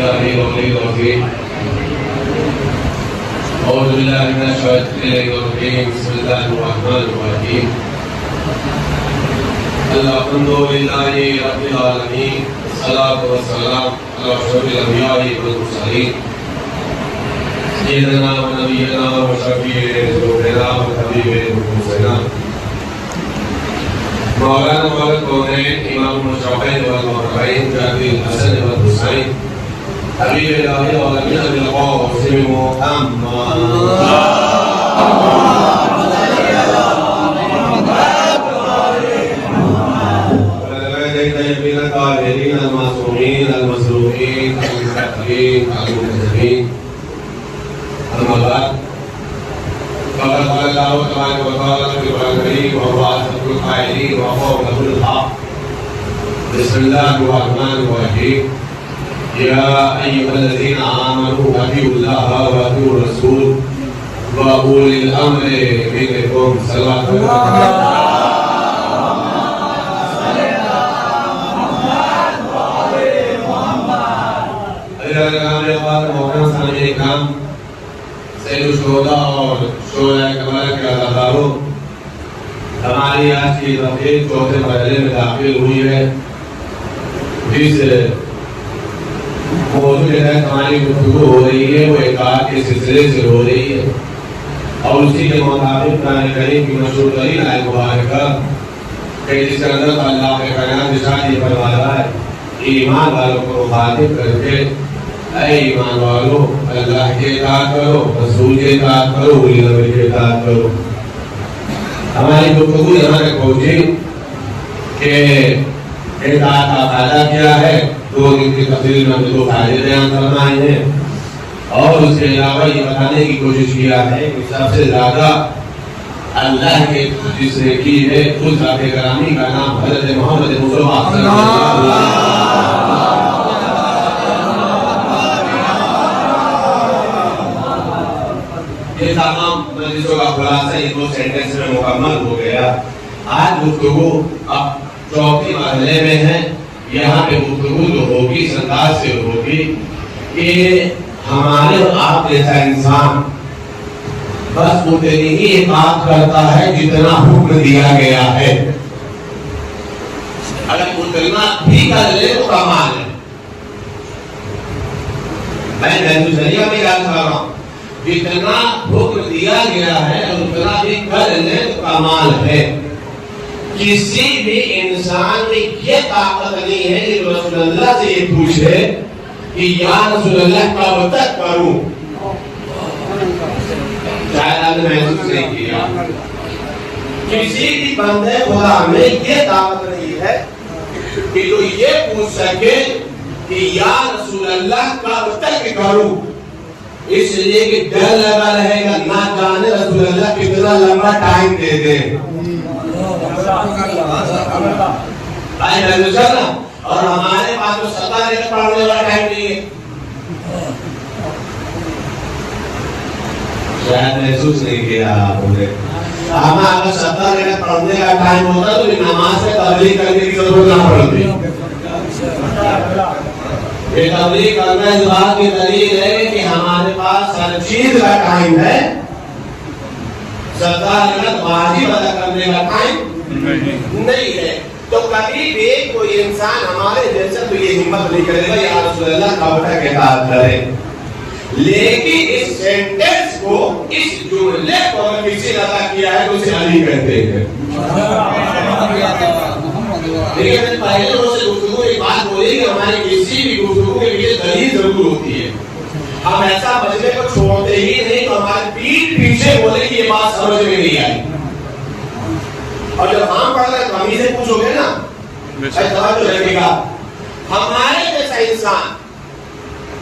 الرحيم أعوذ بالله من الشيطان الرجيم بسم الله الرحمن الرحيم الحمد لله رب العالمين والصلاة والسلام على أشرف الأنبياء والمرسلين سيدنا ونبينا وشفيع ذنوبنا وحبيب قلوبنا مولانا مولا الكونين إمام المشرفين والمرحبين جابر الحسن والحسين حبيب الله وأمين بالقاسم محمد الطيبين الطاهرين المعصومين المسلومين المتقين المنتجبين أما بعد فقد قال الله تبارك وتعالى في القرآن الكريم وهو أصدق القائلين وهو قول الحق بسم الله الرحمن الرحيم يا أيها الذين آمنوا أطيعوا الله وأطيعوا الرسول وأولي الأمر منكم صلوات الله ہماری آج کی تقریر چوتھے مرحلے میں داخل ہوئی ہے جس موضوع کے تحت ہماری گفتگو ہو رہی ہے وہ اطاعت کے سلسلے سے ہو رہی ہے اور اسی کے مطابق قرآن کریم کی مشہور ترین آیت مبارکہ کہ جس کے اندر اللہ کے کائنات ارشاد یہ فرما رہا ہے ایمان والوں کو مخاطب کر کے اے ایمان والو اللہ کی اطاعت کرو رسول کی اطاعت کرو اولی الامر کی اطاعت کرو. ہماری گفتگو یہاں تک پہنچی کہ اطاعت کا فائدہ کیا ہے. دو دن کی تفصیل میں ہم نے دو فائدے بیان فرمائے ہیں اور اس کے علاوہ یہ بتانے کی کوشش کیا ہے کہ سب سے زیادہ اللہ کے جس نے کی ہے اس ذات گرامی کا نام حضرت محمد مصطفیٰ صلی اللہ علیہ وسلم. یہ تمام مجلسوں کا خلاصہ یہ دو سینٹنس میں مکمل ہو گیا. آج گفتگو اب چوتھے مرحلے میں ہے. یہاں پہ گفتگو جو ہوگی اس انداز سے ہوگی کہ ہمارے آپ جیسا انسان بس اتنی ہی اطاعت کرتا ہے جتنا حکم دیا گیا ہے. اگر اتنا بھی کر لے تو کمال ہے. میں ذریعہ میں یاد کر رہا ہوں جتنا حکم دیا گیا ہے اتنا بھی کر لے تو کمال ہے. کسی بھی انسان میں یہ طاقت نہیں ہے کہ رسول اللہ سے یہ پوچھے کہ یا رسول اللہ کب تک کروں. شاید آپ نے محسوس نہیں کیا کسی بھی بندے خدا میں یہ طاقت نہیں ہے کہ جو یہ پوچھ سکے کہ یا رسول اللہ کب تک کروں. اس لیے کہ ڈر لگا رہے گا نہ جانے رسول اللہ کتنا لمبا ٹائم دے دے. اور ہمارے پاس تو 17 منٹ پڑھنے والا ٹائم نہیں ہے. شاید محسوس نہیں کیا آپ نے. ہمیں اگر 17 منٹ پڑھنے کا ٹائم ہوتا تو نماز سے تبلیغ کرنے کی ضرورت نہ پڑتی. یہ تبلیغ کرنا اس بات کی دلیل ہے کہ ہمارے پاس ہر چیز کا ٹائم ہے. 17 منٹ واجب ادا کرنے کا ٹائم نہیں ہے. تو کبھی بھی کوئی انسان ہمارے جیسا تو یہ ہمت نہیں کرے گا یا رسول اللہ کب تک اطاعت کرے. لیکن اس سینٹنس کو اس جملے کو کسی نے ادا کیا ہے تو اسے علی کہتے ہیں. لیکن پہلے روز سے گفتگو ایک بات بولی کہ ہماری کسی بھی گفتگو کے لیے دلیل ضرور ہوتی ہے. ہم ایسا مجمع کو چھوڑتے ہی نہیں تو ہماری پیٹ پیچھے بولے کہ یہ بات سمجھ میں نہیں آئی. اور جب ہم پڑھ رہے تو ہم ہی سے پوچھو گے نا توجہ رکھے گا. ہمارے جیسا انسان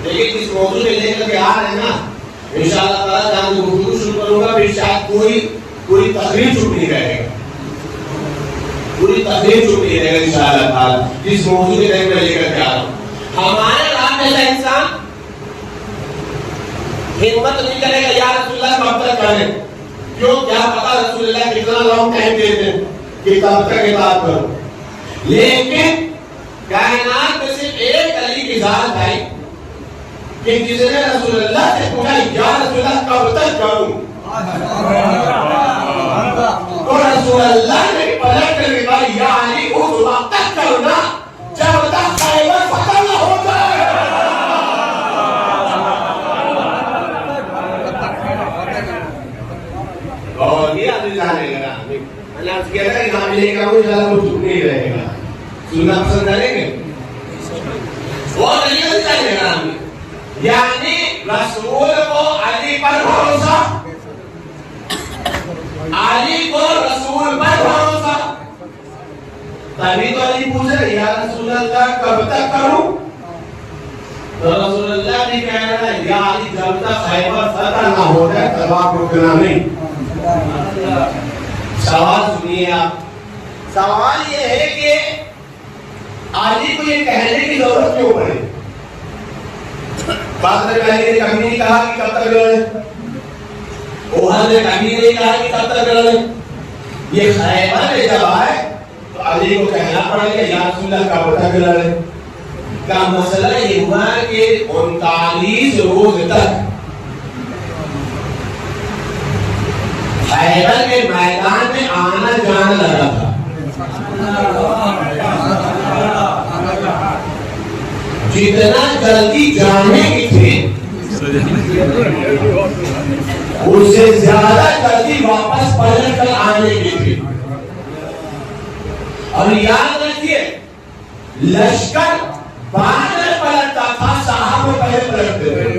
لیکن اس موضوع میں لے کر کے آ رہے ہیں نا انشاءاللہ تعالیٰ جہاں جو گفتگو شروع کروں گا پھر شاید پوری تقریر چھوٹ نہیں رہے گا. پوری تقریر چھوٹ نہیں رہے گا انشاءاللہ تعالیٰ جس موضوع کے تحت میں لے کر کے آ رہا ہوں. ہمارے آپ جیسا انسان ہمت نہیں کرے گا یا رسول اللہ کب تک کریں. کیوں کیا پتا رسول اللہ کتنا لانگ ٹائم دیتے ہیں کہ کب تک اطاعت کرو. لیکن کائنات میں صرف ایک علی کی ذات ہے کہ جس نے رسول اللہ سے پوچھا یا رسول اللہ کب تک کروں، تو رسول اللہ نے پلٹ کر کے کہا یا علی اس وقت تک کرنا جب تک خیبر فتح نہ ہو جائے۔ اور یہ آدمی جانے گا، میں نے آپ کیا تھا کہ ہم لے کر انشاءاللہ وہ چپ نہیں رہے گا، سننا پسند کریں گے وہ نہیں جانے گا۔ یعنی رسول کو علی پر بھروسہ، علی کو رسول پر بھروسہ، تبھی تو علی پوچھے یا رسول اللہ کب تک کروں، تو رسول اللہ بھی کہہ رہا ہے یا علی جب تک خیبر فتح نہ ہو جائے تب آپ رکنا نہیں۔ سوال سنیے آپ، سوال یہ ہے کہ علی کو یہ کہنے کی ضرورت کیوں پڑی؟ بات نے کہنے کہ کبھی نہیں کہا کہ کب تک لڑے، اوہد نے کبھی نہیں کہا کہ کب تک لڑے، یہ خیبر میں جب آئے تو علی کو کہنا پڑا کہ یا رسول اللہ کب تک لڑے۔ کا مسئلہ یہ ہوا کہ 39 روز تک خیبر کے میدان میں آنا جانا لگا تھا، جتنا جلدی جانے کی تھی اس سے زیادہ جلدی واپس پلٹ کر آنے کی تھی۔ اور یاد رکھیے لشکر بعد میں پلٹتا تھا، صحابہ پہلے پلٹتے تھے۔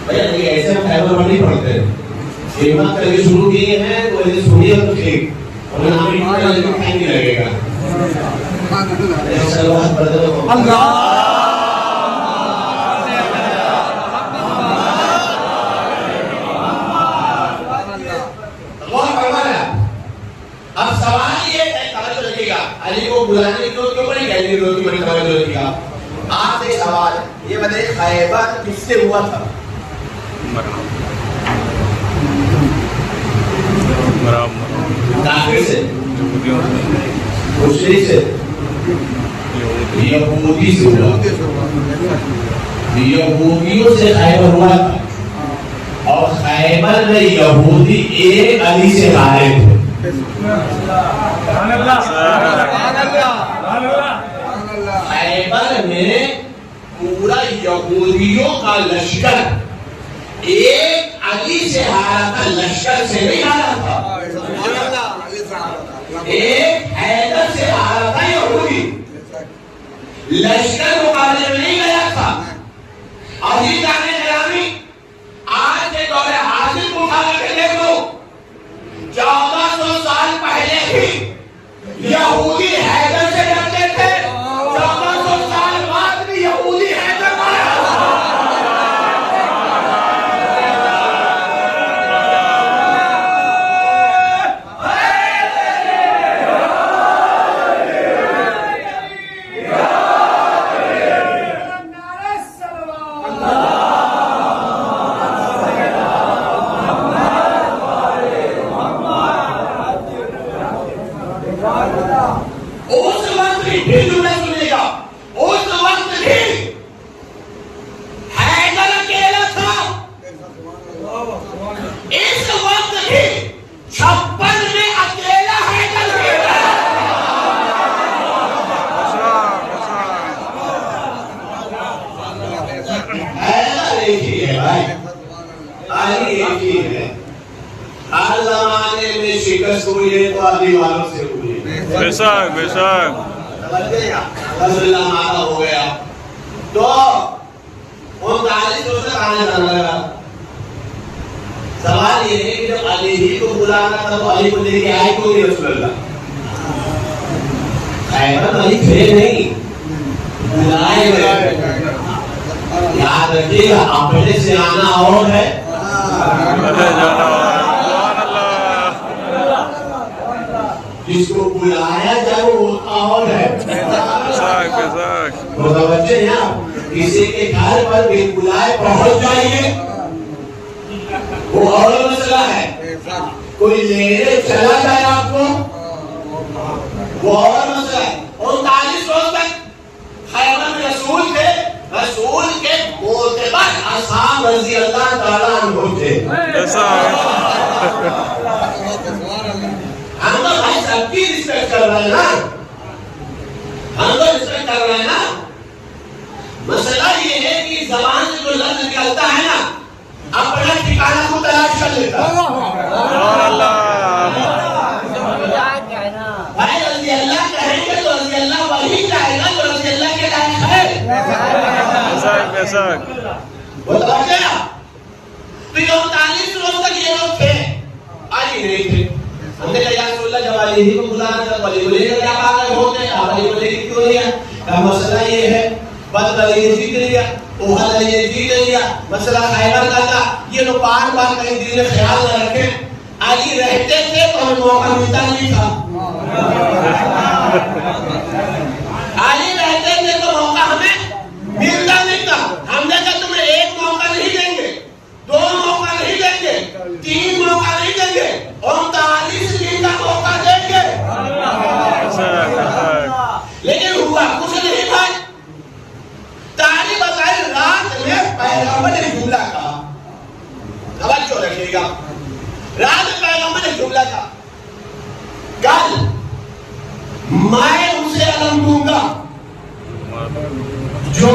بھئی ایسے ہم خیبر میں نہیں پڑھتے ہیں، خدمت کر کے شروع کیے ہیں تو ایسے سنیے تو ٹھیک، اور ہم اتنا لیکن ٹائم نہیں لگے گا۔ اب سوال یہ ہے، توجہ رکھیے گا، علی کو بلانے کی ضرورت کیوں پڑی؟ کہنے کی ضرورت کی بڑی توجہ رکھیے گا۔ آپ سے سوال یہ بتائیے خیبر کس سے ہوا تھا؟ کافر سے، مشرک سے، یہودی سے ہوا، یہودیوں سے خیبر ہوا تھا، اور خیبر میں یہودی ایک علی سے غائب تھے۔ خیبر میں پورا یہودیوں کا لشکر ایک علی سے ہارا تھا، لشکر سے نہیں ہارا تھا، ایک حیدر سے ہارا تھا یہودی، لشکر مقابلے میں نہیں گیا تھا۔ عزیز جانے گرامی، آج کے دور حاضر کو اٹھا کے دیکھ لو، 1400 سال پہلے بھی یہودی حیدر سے ڈرتے تھے، 1400 سال بعد بھی یہودی حیدر مارا۔ ہو گیا تو 39 روز تک آنے جانا لگا۔ سوال یہ ہے کہ جب علی ہی کو بلانا تھا تو علی کو لے کے آئے کیوں نہیں رسول اللہ؟ خیبر علی تھے نہیں، بلائے گئے۔ یاد رکھیے گا اپنے سے آنا اور ہے، جس کو بلایا جائے وہ اور ہے۔ متوجہ ہیں آپ؟ کسی کے گھر پر بھی بلائے پہنچ جائیے وہ اور مسئلہ ہے، کوئی لینے چلا جائے آپ کو وہ اور مسئلہ ہے۔ 39 روز تک خیبر میں رسول تھے، رسول کے معتبر اصحاب رضی اللہ تعالیٰ عنہ تھے. ہم تو بھائی سب کی رسپیکٹ کر رہے ہیں نا، ہم تو رسپیکٹ کر رہے ہیں نا. مسئلہ یہ ہے کہ زبان سے جو لفظ نکلتا ہے نا، اپنا ٹھکانہ کو تلاش کر لیتا ہے. بھائی رضی اللہ کہیں گے تو رضی اللہ وہی کہے گا جو رضی اللہ کے لائق ہے. وہ توجہ نا. تو یہ 39 روز تک یہ لوگ تھے، علی نہیں تھے. ہم نے کہا یا رسول اللہ جب علی ہی کو بلانا تھا، ولی ولی کا کیا کام ہوتے ہیں، آپ ولی ولی کیوں نہیں ہے؟ کہا مسئلہ یہ ہے، بدر علی نے جیت لیا، احد علی نے جیت لیا، مسئلہ خیبر کا تھا. یہ لوگ بار بار کہیں دل میں خیال نہ رکھیں، علی رہتے تھے تو ہمیں موقع ملتا نہیں تھا. علی رہتے تھے تو موقع ہمیں ملتا نہیں تھا. ہم نے کہا تمہیں ایک موقع نہیں دیں گے، 2 موقع نہیں دیں گے، 3 موقع نہیں دیں گے، 39 دن کا موقع دیں گے. لیکن ہوا کچھ نہیں بھائی. تاریخ بتائی رات میں پیغمبر نے جملہ کہا، توجہ رکھیے گا. رات میں پیغمبر نے جملہ کہا، کل میں اسے علم دوں گا جو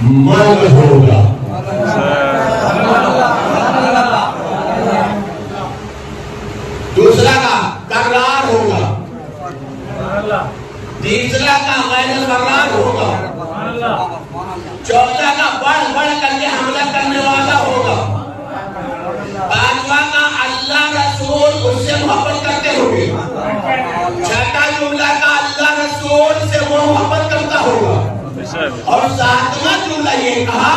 مرد ہوگا. دوسرا کا کرار ہوگا، تیسرا کا غیر کرار ہوگا، چوتھا کا بڑھ بڑھ کر کے حملہ کرنے والا ہوگا، پانچواں کا اللہ رسول اس سے محبت کرتے ہوں گے، چھٹا جملہ کا اللہ رسول سے وہ محبت کرتا ہوگا، اور ساتواں جملہ یہ کہا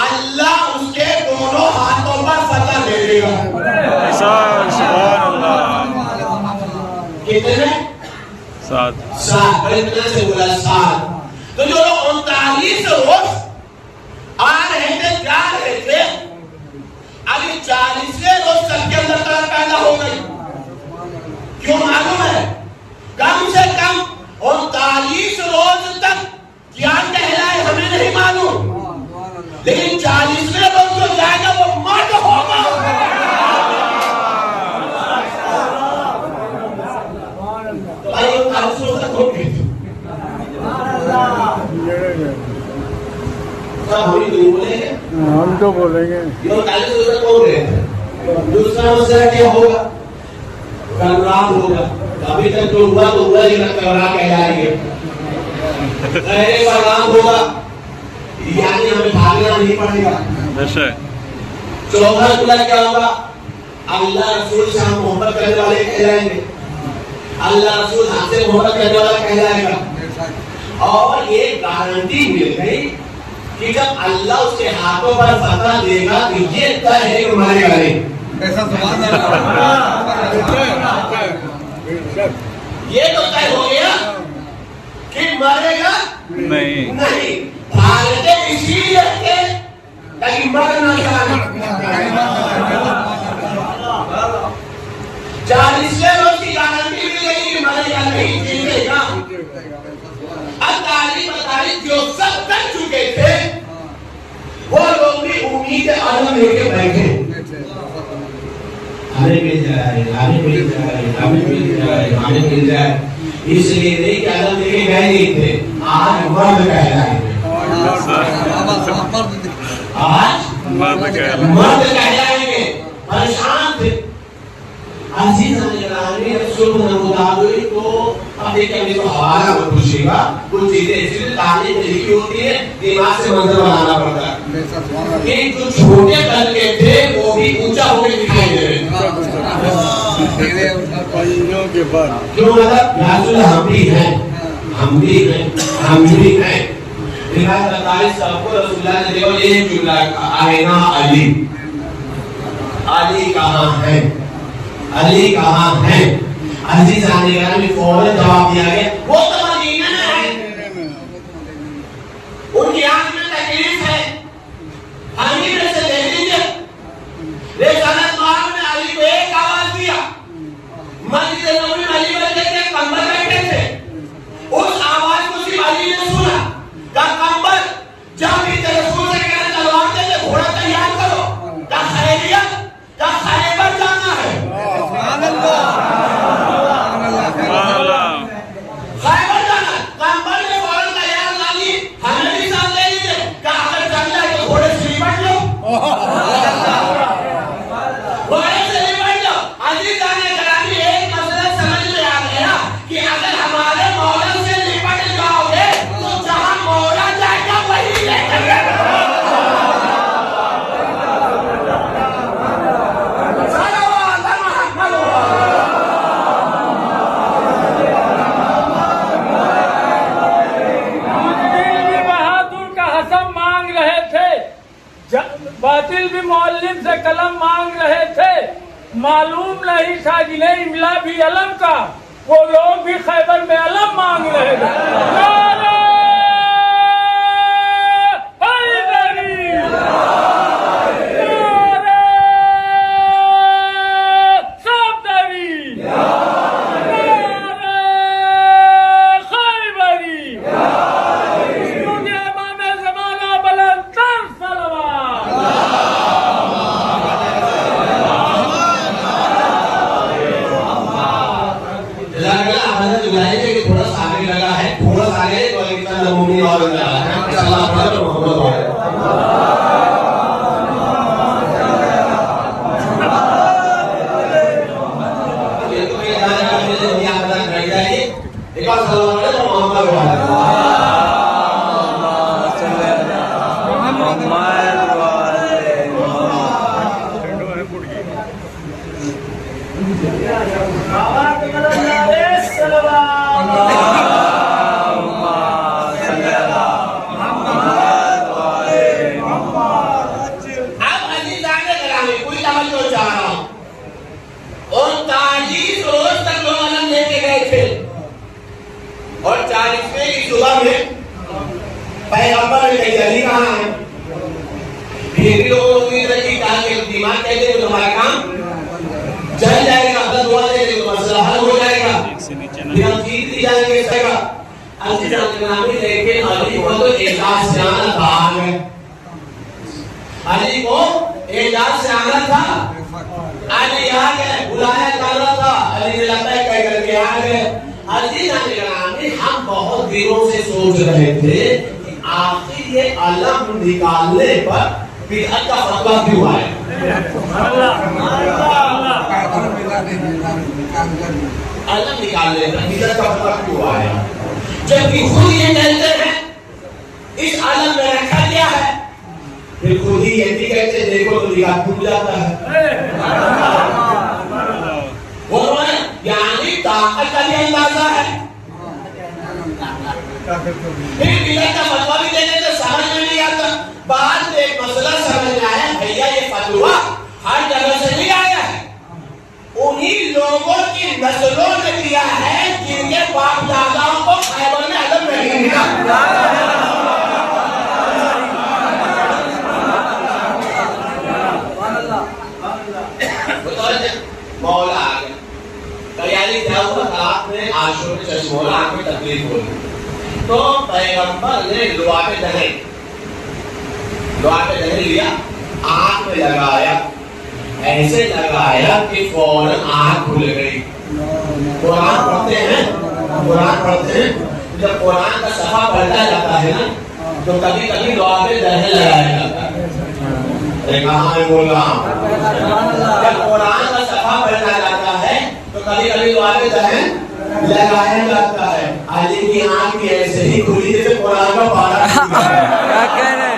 اللہ اس کے دونوں ہاتھوں پر فتح دے دے گا. کتنے؟ 7. کتنے سے بولا 7. تو جو لوگ 39 روز آ رہے تھے، جا رہے تھے، ابھی 40ویں روز سب کے اندر طرف پیدا ہو گئی. کیوں معلوم ہے؟ کم سے کم 39 روز تک کیا کہلائے ہمیں نہیں معلوم، لیکن 40ویں روز جو جائے گا وہ مرد ہوگا. ہم تو بولیں گے. دوسرا مسئلہ کیا ہوگا؟ کرار ہوگا. ابھی تک جو ہوا تو ہوا، لیکن کرار کہلائیں گے. کرام ہوگا یعنی ہمیں بھاگنا نہیں پڑے گا. چوتھا جملہ کیا ہوگا؟ اللہ رسول سے ہم محبت کرنے والے کہلائیں گے، اللہ رسول ہم سے محبت کرنے والا کہلائے گا. اور یہ گارنٹی مل گئی کہ جب اللہ اس کے ہاتھوں پر فتح دے گا تو یہ طے ہے کہ مرے گا نہیں. یہ تو طے ہو گیا کہ مرے گا نہیں. بھاگتے اسی لیے تھے تاکہ مر نہ جانا. 40ویں روز کی گارنٹی مل گئی کہ مرے گا نہیں، جیتے گا. اب تعلیم جو سب کر چکے تھے وہ لوگ بھی امید عالم لے کے بیٹھے. ہمیں مل جائے، ہمیں مل جائے، ہمیں مل جائے، ہمیں مل جائے. اس لیے نہیں کہ عالم لے کے گئے نہیں تھے، آج مرد کہلائے گے. آج مرد کہلائیں گے. پریشان تھے. عزیز نگرانی رسول نموداوی کو اب دیکھیں ابھی تو ہمارا مت پوچھے گا. کچھ چیزیں اسی لیے تعلیم میں لکھی ہوتی ہے، دماغ سے منظر بنانا پڑتا ہے. کہ جو چھوٹے کر کے تھے وہ بھی اونچا ہو کے دکھائی دے رہے. کیوں مطلب رسول ہم بھی ہیں، ہم بھی ہیں، ہم بھی ہیں. روایت 43 سب کو رسول اللہ نے دیکھو ایک جملہ آئینہ علی، علی کہاں ہے، علی کہاں ہے. عزیز آنے میں فوراً جواب دیا گیا وہ تو مدینہ میں ہے. ان کی آنکھ میں تکلیف ہے، ہم ہی میں سے دیکھ لیجیے. رسالت مار نے علی کو ایک آواز دیا، مسجد نبوی میں علی بیٹھے تھے، کمبر بیٹھے تھے. اس آواز کو صرف علی نے پیغمبر جب بھی رسول سے کہنا تلوار دے کے گھوڑا تیار کرو، کیا خیریت، کیا خیبر جانا ہے؟ خیبر جانا ہے، پیغمبر نے فوراً کہا یا اللہ علی ہمیں بھی ساتھ لے لیجیے، کہا اگر چلنا ہے تو گھوڑے سے نمٹ لو، گھوڑے سے نمٹ لو۔ عزیزان گرامی ایک مسئلہ سمجھ میں آ گیا کہ اگر ہمارے مولا سے نمٹ جاؤ گے تو جہاں مولا جائے گا وہی لے کر گئے۔ باطل بھی معلم سے قلم مانگ رہے تھے، معلوم نہیں تھا جنہیں املا بھی علم کا، وہ لوگ بھی خیبر میں علم مانگ رہے تھے۔ نعرہ حیدری، نعرہ صفدری، نعرہ خیبری، کیونکہ امام زمانہ بلند تر صلوات۔ تھوڑا سا آگے لگا ہے، تھوڑا سا آگے تو ایک طرح نمونی اور لگا ہے اللہ پر محمد ہے۔ یہ تو یہ جانے کا مجھے دنیا پتا کر جائے ایک بار سلام علیکم محمد ہے۔ اور 40ویں کی صبح میں پیغمبر نے کہی علی کہاں ہے؟ پھر بھی لوگوں کو امید رکھی، کہا کہ دماغ کہتے ہیں تمہارا کام چل جائے گا، اپنا دعا دے دے تو مسئلہ حل ہو جائے گا، پھر ہم جیت بھی جائیں گے اس جگہ۔ عزیز جنابی لیکن علی کو تو اعزاز سے آنا تھا، آگے علی کو اعزاز سے آنا تھا، علی آگے بلایا جانا تھا، علی نے لگتا ہے کہہ کر کے آگے۔ عزیز جنابی ہم بہت دنوں سے سوچ رہے تھے کہ آخر یہ علم نکالنے پر بدعت کا فتویٰ کیوں آئے؟ علم نکالنے پر بدعت کا فتویٰ کیوں آئے؟ جبکہ خود یہ کہتے ہیں اس علم میں رکھا گیا ہے، پھر خود ہی یہ بھی کہتے ہیں دیکھو تو نگاہ ٹوٹ جاتا ہے۔ یعنی طاقت کا بھی اندازہ ہے۔ پھر بدعت کا فتویٰ بھی دینے سے سمجھ میں نہیں آتا۔ بعد میں ایک مسئلہ سمجھ میں آیا، بھیا یہ فتویٰ ہر جگہ سے نہیں آیا ہے، انہی لوگوں کی نسلوں نے دیا ہے جن کے باپ داداؤں کو خیبر میں علم نہیں ملا۔ مولا آ گیا تیاری کیا ہوا تھا، آپ نے عاشور میں چشمولا آنکھ میں تکلیف ہوئی تو پیغمبر نے لعاب دہن لیا، آنکھ میں لگایا، ایسے لگایا کہ فوراً آنکھ کھل گئی۔ قرآن پڑھتے ہیں جب قرآن کا صفحہ پلٹا جاتا ہے نا تو کبھی کبھی لعاب دہن لگایا جاتا ہے۔ کہاں میں بول رہا ہوں، جب قرآن کا صفحہ پلٹا جاتا ہے تو کبھی کبھی لعاب دہن لگایا جاتا ہے۔ علی کی آنکھ بھی ایسے ہی کھلی جیسے قرآن کا پارہ کیا کہہ رہے ہیں،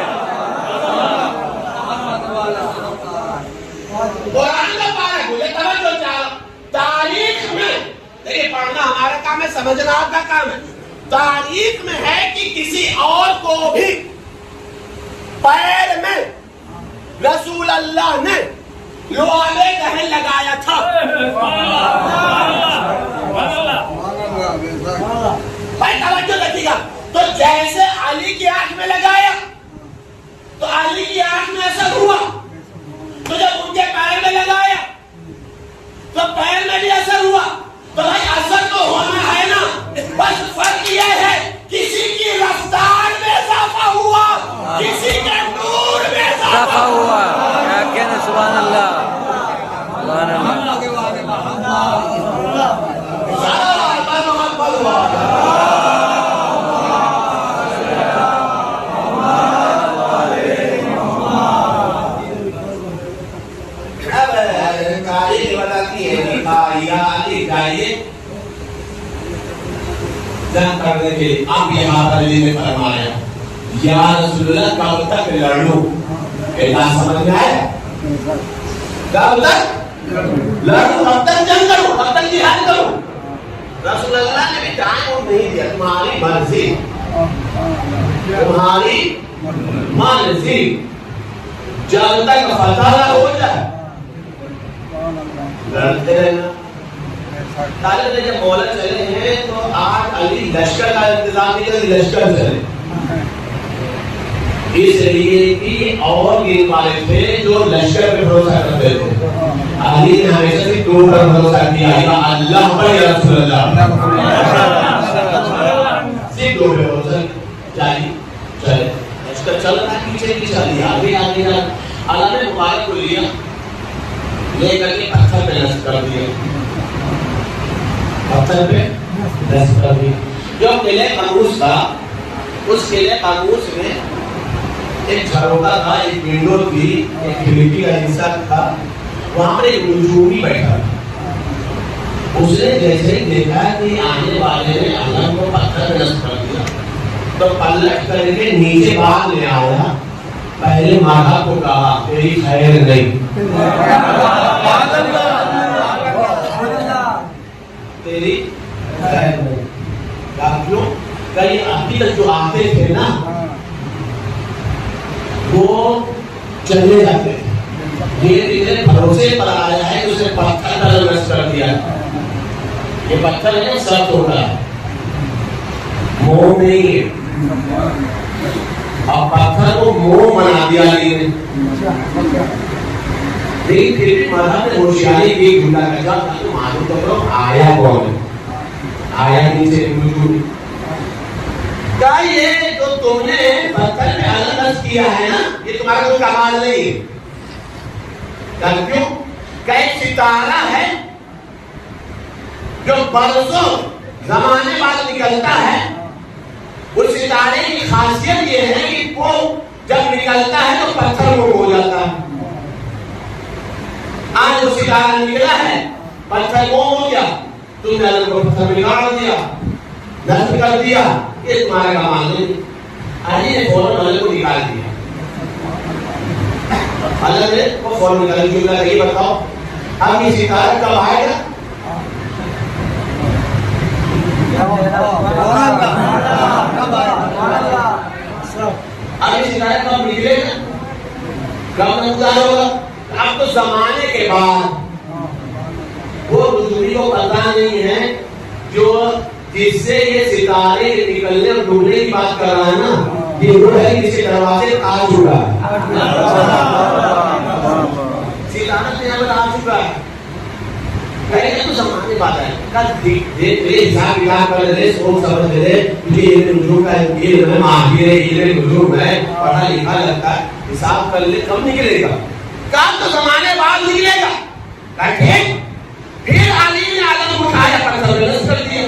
قرآن کا پارہ کھلے۔ توجہ چاہو، تاریخ میں دیکھیں پڑھنا ہمارا کام ہے، سمجھنا آپ کا کام ہے۔ تاریخ میں ہے کہ کسی اور کو بھی پیر میں رسول اللہ نے لعاب دہن لگایا تھا۔ بھائی توجہ رکھیے گا، تو جیسے علی کی آنکھ میں لگایا تو علی کی آنکھ میں اثر ہوا، تو جب ان کے پیر میں لگایا تو پیر میں بھی اثر ہوا۔ تو بھائی اثر تو ہونا ہے نا، بس فرق یہ ہے کسی کی رفتار میں اضافہ حدیث میں فرمایا یا رسول اللہ کب تک لڑوں؟ اعلان سمجھ میں آیا؟ کب تک لڑوں؟ کب تک جنگ کروں؟ کب تک جہاد کروں؟ رسول اللہ نے بھی ٹائم نہیں دیا، تمہاری مرضی، تمہاری مرضی، جب تک فتح نہ ہو جائے لڑتے رہنا۔ طالب نے جب مولا چلے ہیں تو آج علی لشکر کا انتظام نہیں کرے، لشکر چلے اس لیے کہ اور یہ والے تھے جو لشکر پہ بھروسہ کرتے تھے، علی نے ہمیشہ سے دو پر بھروسہ کیا، اللہ پر یا رسول اللہ، صرف دو پہ بھروسہ جاری چلے، لشکر چل رہا ہے پیچھے پیچھے علی آگے آگے جا، اللہ نے مبارک کو لیا لے کر کے پتھر پہ نصب کر دیا، پتھر پہ نصب کر دیا۔ جو قلعہ قنوس تھا اس قلعہ قنوس میں ایک جھروکا تھا، ایک ونڈو تھی، ایک کھڑکی کا حصہ تھا، وہاں پر ایک نجومی بیٹھا تھا۔ اس نے جیسے ہی دیکھا کہ آنے والے نے اللہ کو پتھر پہ نصب کر دیا تو پلٹ کر کے نیچے باہر لے آیا، پہلے ماں کو کہا تیری خیر نہیں، تیری خیر نہیں۔ کیوں؟ کئی ابھی تک جو آتے تھے نا وہ چلے جاتے تھے، یہ دھیرے بھروسے پر آیا ہے کہ اس نے پتھر کا نصب کر دیا، یہ پتھر ہے سخت ہوتا ہے، موم نہیں ہے، اب پتھر کو موم بنا دیا علی نے، لیکن پھر بھی مذہب نے ہوشیاری کی، جھوٹا کہا تو معلوم تو کرو آیا کون ہے، آیا نیچے نجومی، کہا یہ جو تم نے پتھر پہ الگ نصب کیا ہے نا یہ تمہارا کوئی کمال نہیں ہے، کیوں؟ کہ ایک ستارہ ہے جو برسوں زمانے بعد نکلتا ہے، اس ستارے کی خاصیت یہ ہے کہ وہ جب نکلتا ہے تو پتھر وہ ہو جاتا ہے۔ آج وہ ستارہ نکلا ہے پتھر وہ ہو گیا، تم نے اللہ کو پتھر میں نکال دیا، نصب کر دیا، یہ تمہارا کمال نہیں۔ علی نے فوراً اللہ کو نکال دیا، اللہ نے وہ فوراً نکال دیا، یہ بتاؤ اب یہ ستارہ کب آئے گا؟ اب یہ ستارہ کب نکلے گا؟ کب نقصان ہوگا؟ اب تو زمانے کے بعد وہ نجومی کو پتہ نہیں ہے جو جس سے یہ ستارے نکلنے اور ڈوبنے کی بات کر رہا ہے نا، یہ وہ ہے جس کے دروازے آ چکا ہے، ستارہ سے یہاں پر آ چکا ہے، کہے گا تو زمانے بعد ہے، کل دیکھ لے حساب کتاب کر لے، سوچ سمجھ لے، یہ نجوم کا یہ ماہر ہے، یہ نجوم ہے، پڑھا لکھا لگتا ہے، حساب کر لے کب نکلے گا؟ کب تو زمانے بعد نکلے گا، ٹھیک؟ پھر علی نے علم اٹھایا پتھر پہ نصب کر دیا،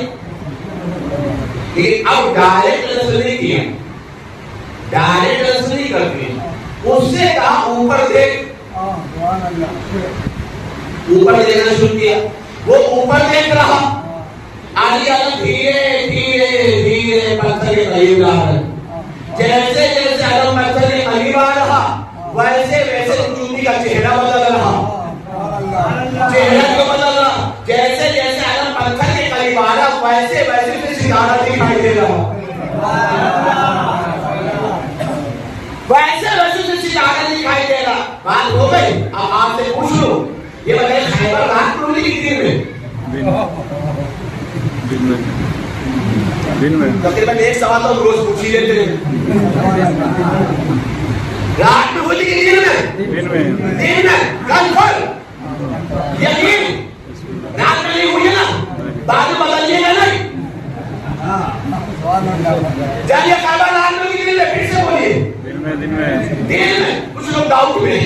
لیکن اب ڈائریکٹ نصب نہیں کیا، ڈائریکٹ نصب نہیں کرتے، اس سے کہا اوپر دیکھ، اوپر دیکھنا شروع کیا، وہ اوپر دیکھ رہا، علی علم دھیرے دھیرے دھیرے پتھر کے قریب رہا، جیسے جیسے علم پتھر کے قریب آ رہا ویسے ویسے نجومی کا چہرہ بدل رہا، چہرہ کو بدل رہا، جیسے جیسے علم پتھر کے قریب آ رہا ویسے ویسے ستارہ دکھائی دے رہا، ویسے ویسے ستارہ دکھائی دے رہا۔ بات ہو گئی؟ اب آپ سے پوچھ لو یہ بتائیے خیبر رات کو نہیں کتنے دن میں تقریباً ایک سوال تو روز پوچھ ہی لیتے ہیں، رات میں ہوئی کہ دن میں کنفرم یقین، رات میں نہیں ہوئی نا، بعد میں بدلیے گا نہیں، جانیے خیبر رات میں کتنے دن پھر سے بولیے دن میں، کچھ لوگ ڈاؤٹ میں،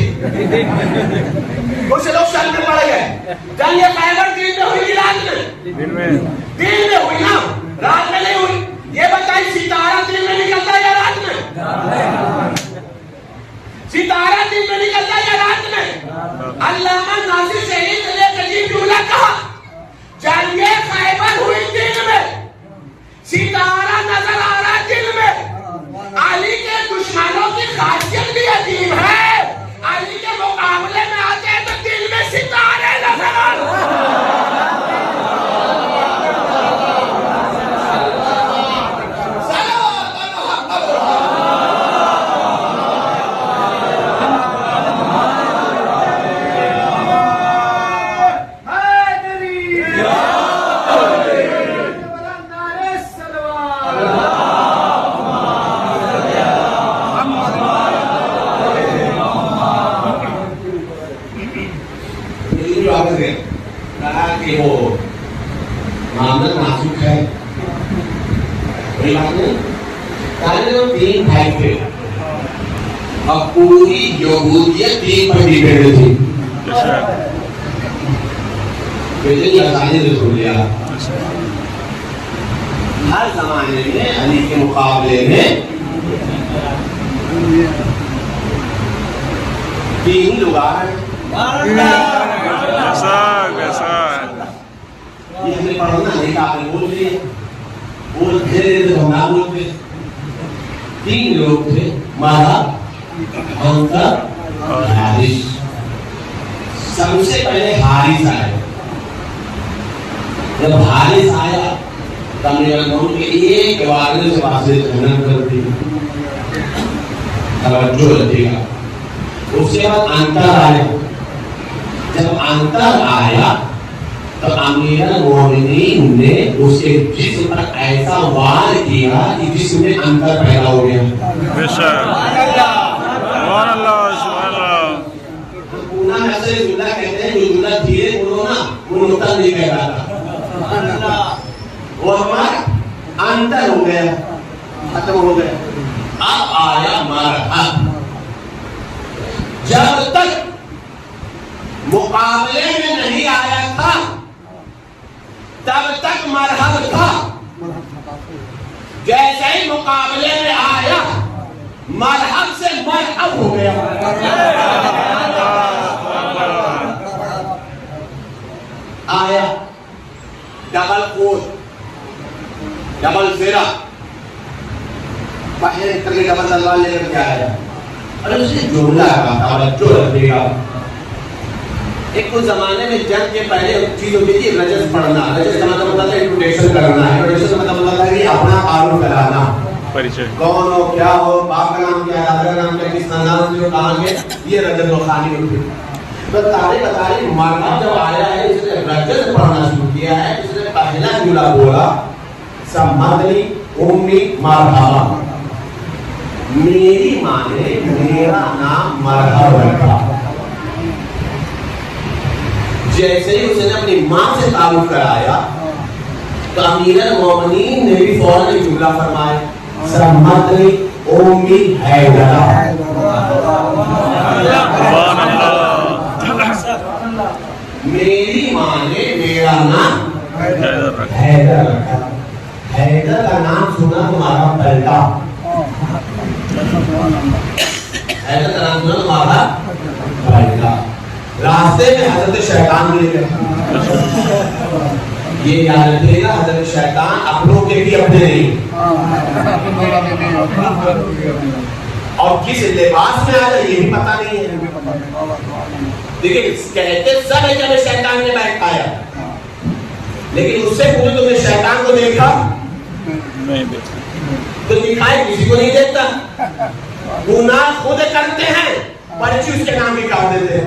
کچھ لوگ شک میں پڑ گئے، جانیے خیبر دن میں ہوئی کہ رات میں؟ دن میں ہوئی نا، رات میں نہیں ہوئی، یہ بتائیے ستارہ دن میں نکلتا ہے یا رات میں؟ ستارہ دن میں نکلتا ہے یا رات میں؟ علامہ ناصر شہید نے ایک عجیب جملہ کہا، جنگ خیبر ہوئی دن میں، ستارہ نظر آ رہا دن میں، تین بھائی تھے اب پوری یہودیت تین پر ڈیپینڈ تھی. آسانی سے سن لیا. ہر زمانے میں علی کے مقابلے میں تین لوگ آ رہے ہیں. یہ ہم نے پڑھنا نہیں کہا بول رہی بول دھیرے ہم نہ بولتے. تین لوگ تھے مہرب عنتر حارث. سب سے پہلے حارث آئے. جب حارث آیا تو ہم نے کہ ایک وارنے سے پاسے جنم کر دی. توجہ رکھیے گا. اس کے بعد عنتر آیا. جب عنتر آیا تو امیر المومنین نے اس کے جسم پر ایسا وار کیا کہ جسم میں عنتر پیدا ہو گیا. پونا میں اکثر جملہ کہتے ہیں جو جملہ دھیرے بولو نا وہ نقطہ نہیں کہتا تھا. وہ ہمارا عنتر ہو گیا ختم ہو گیا. اب آیا مرحب. جب تک مقابلے میں نہیں آیا تھا تب تک مرحب تھا. جیسے ہی مقابلے میں آیا مرحب سے مرحب ہو گیا. آیا ڈبل کوٹ ڈبل زیرہ پہلے کر کے ڈبل تلوار لے کر کے آیا. اور اسی جملہ کا توجہ رکھے گا. ایک کچھ زمانے میں جنگ کے پہلے چیز ہوتی تھی رجس پڑھنا. رجس کا مطلب ہوتا ہے انٹروڈکشن کرنا ہے. انٹروڈکشن کا مطلب ہوتا ہے کہ اپنا تعارف کرانا. کون ہو کیا ہو باپ کا نام کیا ہے دادا کا نام کیا ہے کس خاندان سے ہو کہاں کے. یہ رجس و خانی ہوتی ہے. تو تاریخ بتائی مرحب جب آیا ہے اس نے رجس پڑھنا شروع کیا ہے. اس نے پہلا جملہ بولا سمدنی امی مرحبا. میری ماں نے میرا نام مرحب رکھا. جیسے ہی اس نے اپنی ماں سے تعارف کرایا تو امیر المومنین نے بھی فوراً ایک جملہ فرمایا سمدنی امی حیدرہ. میری ماں نے میرا نام حیدر رکھا. حیدر کا نام سنا تمہارا پلٹا. حیدر کا نام سنا تمہارا پلٹا. راستے میں حضرت شیطان مل گئے. یہ یاد رکھیے گا حضرت شیطان اپنوں کے بھی اپنے نہیں. اور کس لباس میں آیا یہ بھی پتہ نہیں ہے. دیکھیں کہتے سب ہے جب شیطان نے بیٹھ پایا لیکن اس سے پوچھو تم نے شیطان کو دیکھا تو دکھائے کسی کو نہیں دیکھتا. گناہ خود کرتے ہیں پرچی اس کے نام کی کاٹ دیتے ہیں.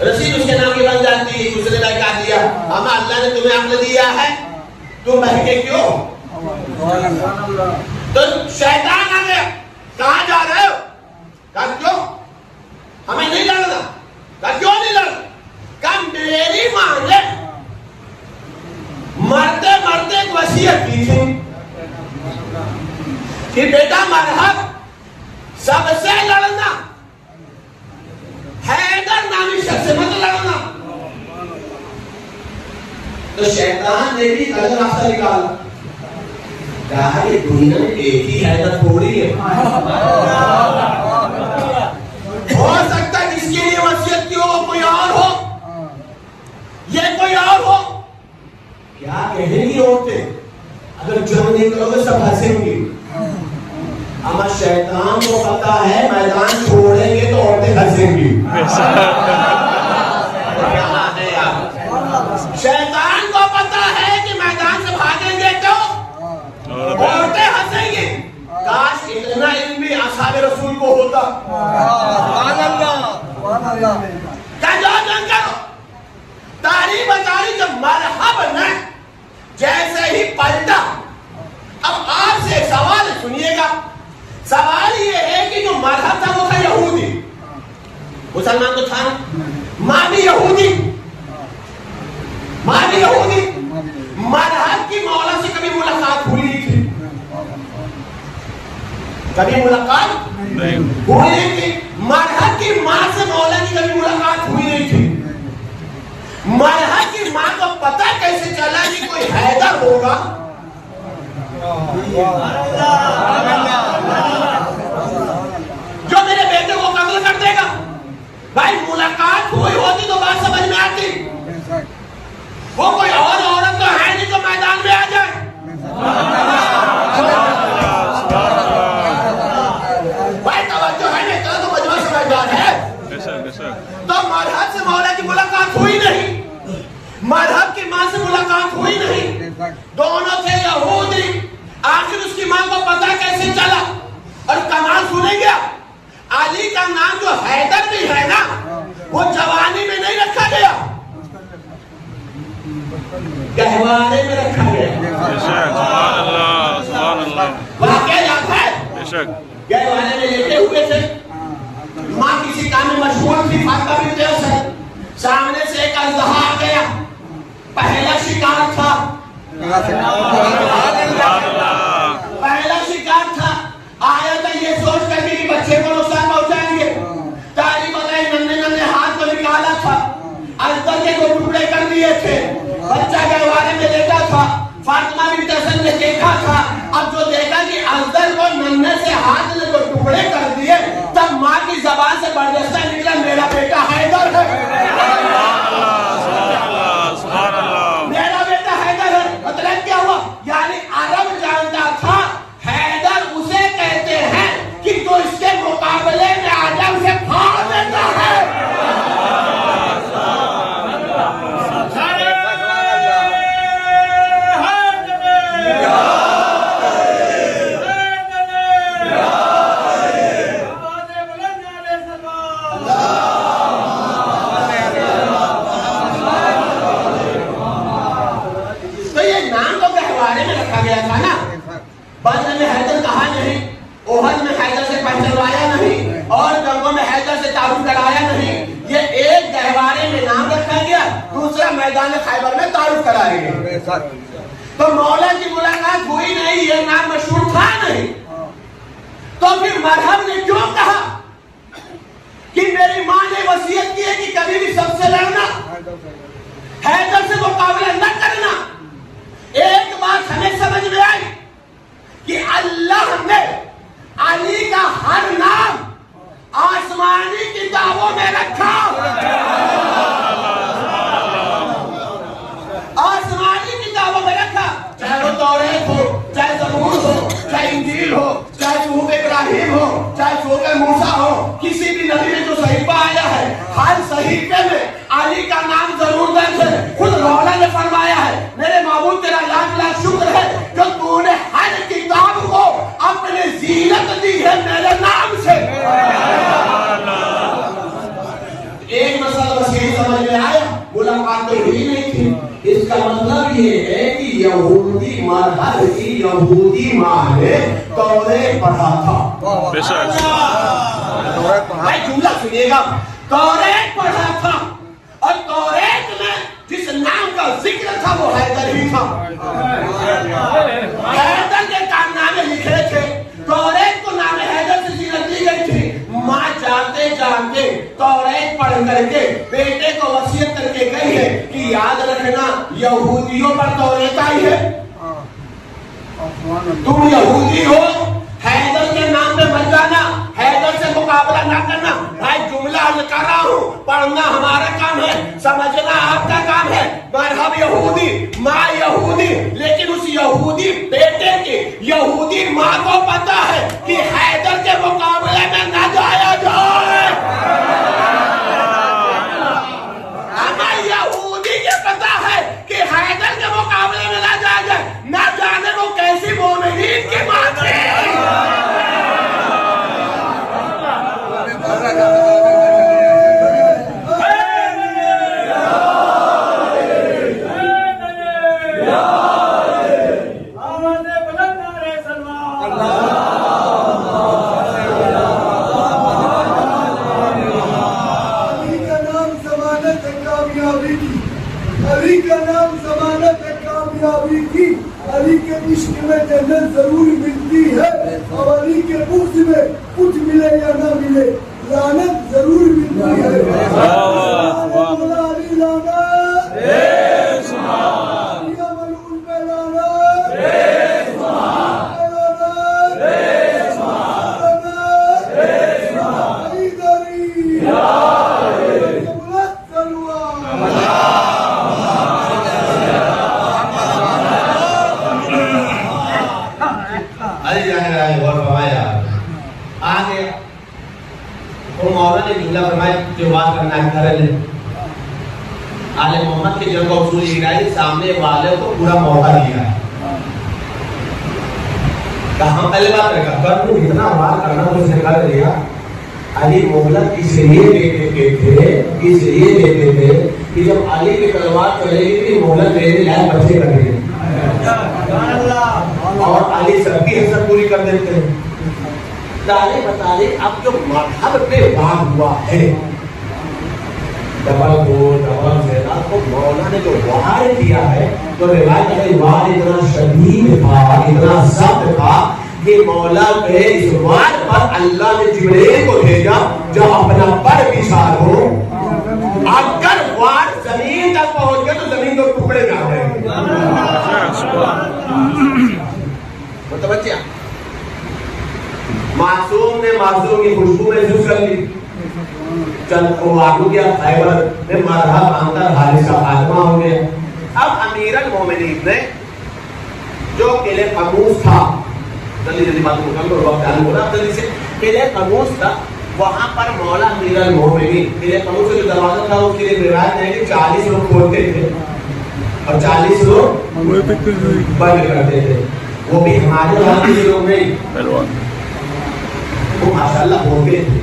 رسید اس کے نام کی بن جاتی ہے. دوسرے نے کہا دیا اما اللہ نے تمہیں عقل دیا ہے تم بہکے کیوں. تو شیطان آ گیا کہاں جا رہے ہو. کہا کیوں ہمیں نہیں لڑنا. کہا کیوں نہیں لڑنا. کہا میری ماں نے مرتے مرتے ایک وصیت کی تھی کہ بیٹا مرحب سب سے لڑنا حیدر نامی شخص سے مت لڑنا. تو شیطان نے بھی غلط راستہ نکالا. کہا یہ دنیا میں ایک ہی حیدر تھوڑی ہے. ہو سکتا ہے جس کے لیے وصیت کی ہو کوئی اور ہو. یہ کوئی اور ہو. کیا کہیں گی عورتیں اگر جنگ نہیں کرو گے سب ہنسیں گی. اما شیطان کو پتا ہے میدان چھوڑیں گے تو عورتیں ہنسیں گی. شیطان کو پتا ہے کہ میدان سے بھاگیں گے تو عورتیں ہنسیں گی. کاش اتنا علم بھی اصحاب رسول کو ہوتا. کیا جواب جان کرو. تاریخ بتائی جب مرحب نے جیسے ہی پلٹا. اب آپ سے ایک سوال سنیے گا. سوال یہ ہے کہ جو مرحب تھا وہ تھا یہودی. مسلمان تو تھا ماں بھی یہودی. ماں بھی یہودی. مرحب کی مولا سے کبھی ملاقات ہوئی کبھی ملاقات ہوئی نہیں تھی. مرحت کی ماں سے مولا کی کبھی ملاقات ہوئی نہیں تھی. مرحت کی ماں کو پتہ کیسے چلا کہ کوئی حیدر ہوگا؟ جو میرے بیٹے کو قتل کر دے گا. بھائی ملاقات ہوئی ہوتی تو بات سمجھ میں آتی. وہ کوئی اور عورت تو ہے نہیں جو میدان میں آ جائے. بھائی توجہ ہے نہیں تو مجمع سمجھدار ہے. تو مرحت سے مولا کی ملاقات ہوئی نہیں, مرحت کی ماں سے ملاقات ہوئی نہیں. دونوں تھے یہودی. آخر اس کی ماں کو پتہ کیسے چلا؟ اور کمال سنیں گے, علی کا نام جو حیدر بھی ہے نا وہ جوانی میں نہیں رکھا گیا, گہوارے میں رکھا گیا. واقعہ یاد ہے, گہوارے میں لیٹے ہوئے تھے. ماں کسی کام میں مشغول تھی, فاطمہ بنت اسد. سامنے سے ایک اژدہا آ گیا, پہلا شکار تھا, پہلا شکار تھا. آیا تھا یہ سوچ کر کہ بچے کو نقصان پہنچائیں گے. تاریخ بتائی ننھے ننھے ہاتھ کو نکالا تھا, اژدر کے دو ٹکڑے کر دیے تھے. بچہ گہوارے میں لیٹا تھا. فاطمہ بنت اسد نے دیکھا تھا. اب جو دیکھا کہ اژدر کو ننھے سے ہاتھ نے دو ٹکڑے کر دیے, تب ماں کی زبان سے بردستہ نکلا میرا بیٹا حیدر ہے, میرا بیٹا حیدر ہے. مطلب کیا ہوا؟ یعنی عرب جانتا تھا حیدر اسے کہتے ہیں کہ جو اس کے مقابلے میں عجم سے پھاڑ دیتا ہے. تو یہ نام تو گہوارے میں رکھا گیا تھا نا. بدر میں حیدر کہا نہیں, احد میں حیدر سے پہچلوایا نہیں, اور جنگوں میں حیدر سے تعارف کرایا نہیں. یہ ایک گہوارے میں نام رکھا گیا, دوسرا میدان خیبر میں تعارف کرائے گئے. تو مولا کی ملاقات ہوئی نہیں, یہ نام مشہور تھا نہیں. تو پھر مرحب نے کیوں کہا کہ میری ماں نے وصیت کی ہے کہ کبھی بھی سب سے لڑنا, حیدر سے مقابلہ نہ کرنا. ایک بات ہمیں سمجھ میں آئی کہ اللہ نے علی کا ہر نام آسمانی کتابوں میں رکھا. آسمانی کتابوں میں رکھا, چاہے وہ توریت ہو, چاہے زبور ہو, چاہے انجیل ہو, چاہے صحف ابراہیم ہو, چاہے صحف موسیٰ ہو. کسی بھی نبی میں جو صحیفہ آیا ہے, ہر صحیفے میں علی کا نام ضرور درج ہے. خود مولا نے فرمایا ہے میرے معبود تیرا لاکھ لاکھ شکر ہے جو تو نے ہر کتاب کو اپنے زینت دی ہے میرے نام سے. ایک مسئلہ بس یہی سمجھ میں آیا, ملاقات تو ہوئی نہیں تھی. اس کا مطلب یہ ہے کہ یہودی مرحب کی یہودی ماں نے توریت پڑھا تھا. بھائی جملہ سنیے گا, توریت پڑھا تھا, اور توریت میں جس نام کا ذکر تھا وہ حیدر ہی تھا. حیدر کے کارنامے لکھے تھے, توریت کو نام حیدر سے زینت دی گئی تھی. ماں جانتے جانتے توریت پڑھ کر کے بیٹے کو وصیت کر کے گئی ہے کہ یاد رکھنا یہودیوں پر توریت آئی ہے, تم یہودی ہو, حیدر کے نام پہ مت جانا, حیدر سے مقابلہ نہ کرنا. بھائی جملہ عرض کر رہا ہوں, پڑھنا ہمارا کام ہے, سمجھنا آپ کا کام ہے. مرحب یہودی, ماں یہودی, لیکن اس یہودی بیٹے کی یہودی ماں کو پتا ہے کہ حیدر کے مقابلے میں نہ جایا جائے. ہمیں یہودی کے پتا ہے کہ حیدر کے مقابلے میں نہ جایا جائے. نہ جانے وہ کیسی مومنین کی ماں تھی. علی کا نام ضمانت کامیابی کی. علی کے عشق میں جنت ضرور ملتی ہے, اور علی کے منہ علی ظاہر آئے غور فرمایا آگے وہ مولا نے جملہ فرمایا جو بات کرنا ہے کرے لے آل محمد کے جنگ اصول یہ سامنے والے کو پورا موقع دیا ہے کہاں پہلے بات رکھا کر تو اتنا بات کرنا تو اس نے کر دیا علی مہلت اس لیے دیتے تھے کہ جب علی کی تلوار چلے گی تو مہلت لینے لائق بچے کر دیں اور علی سب کی حسد پوری کر دیتے ہیں تالے بتالے اب جو مذہب پہ وار ہوا ہے ڈبل گول ڈبل زیادہ کو مولا نے جو وار کیا ہے تو روایت ہے وار اتنا شدید تھا اتنا سخت تھا کہ مولا کے اس وار پر اللہ نے جبریل کو بھیجا جو اپنا پر بچھا ہو اگر وار زمین تک پہنچ گیا تو زمین کو ٹکڑے میں آ جائے متوجہ معصوم نے معصوم کی خوشبو محسوس کر لی چند قوانوں کیا خیبر میں مرحب اندر حارثہ خاتمہ ہو گیا اب امیر المومنین نے جو قلعہ قموس تھا جلدی بات مکمل اور وقت آنے بولا جلدی سے قلعہ قموس تھا وہاں پر مولا امیر المومنین قلعہ قموس کا جو دروازہ تھا اس کی روایت ہے کہ 40 لوگ کھولتے تھے اور 40 لوگ بند کرتے تھے وہ بھی ہمارے وہاں کے لوگ نہیں وہ ماشاءاللہ ہوتے تھے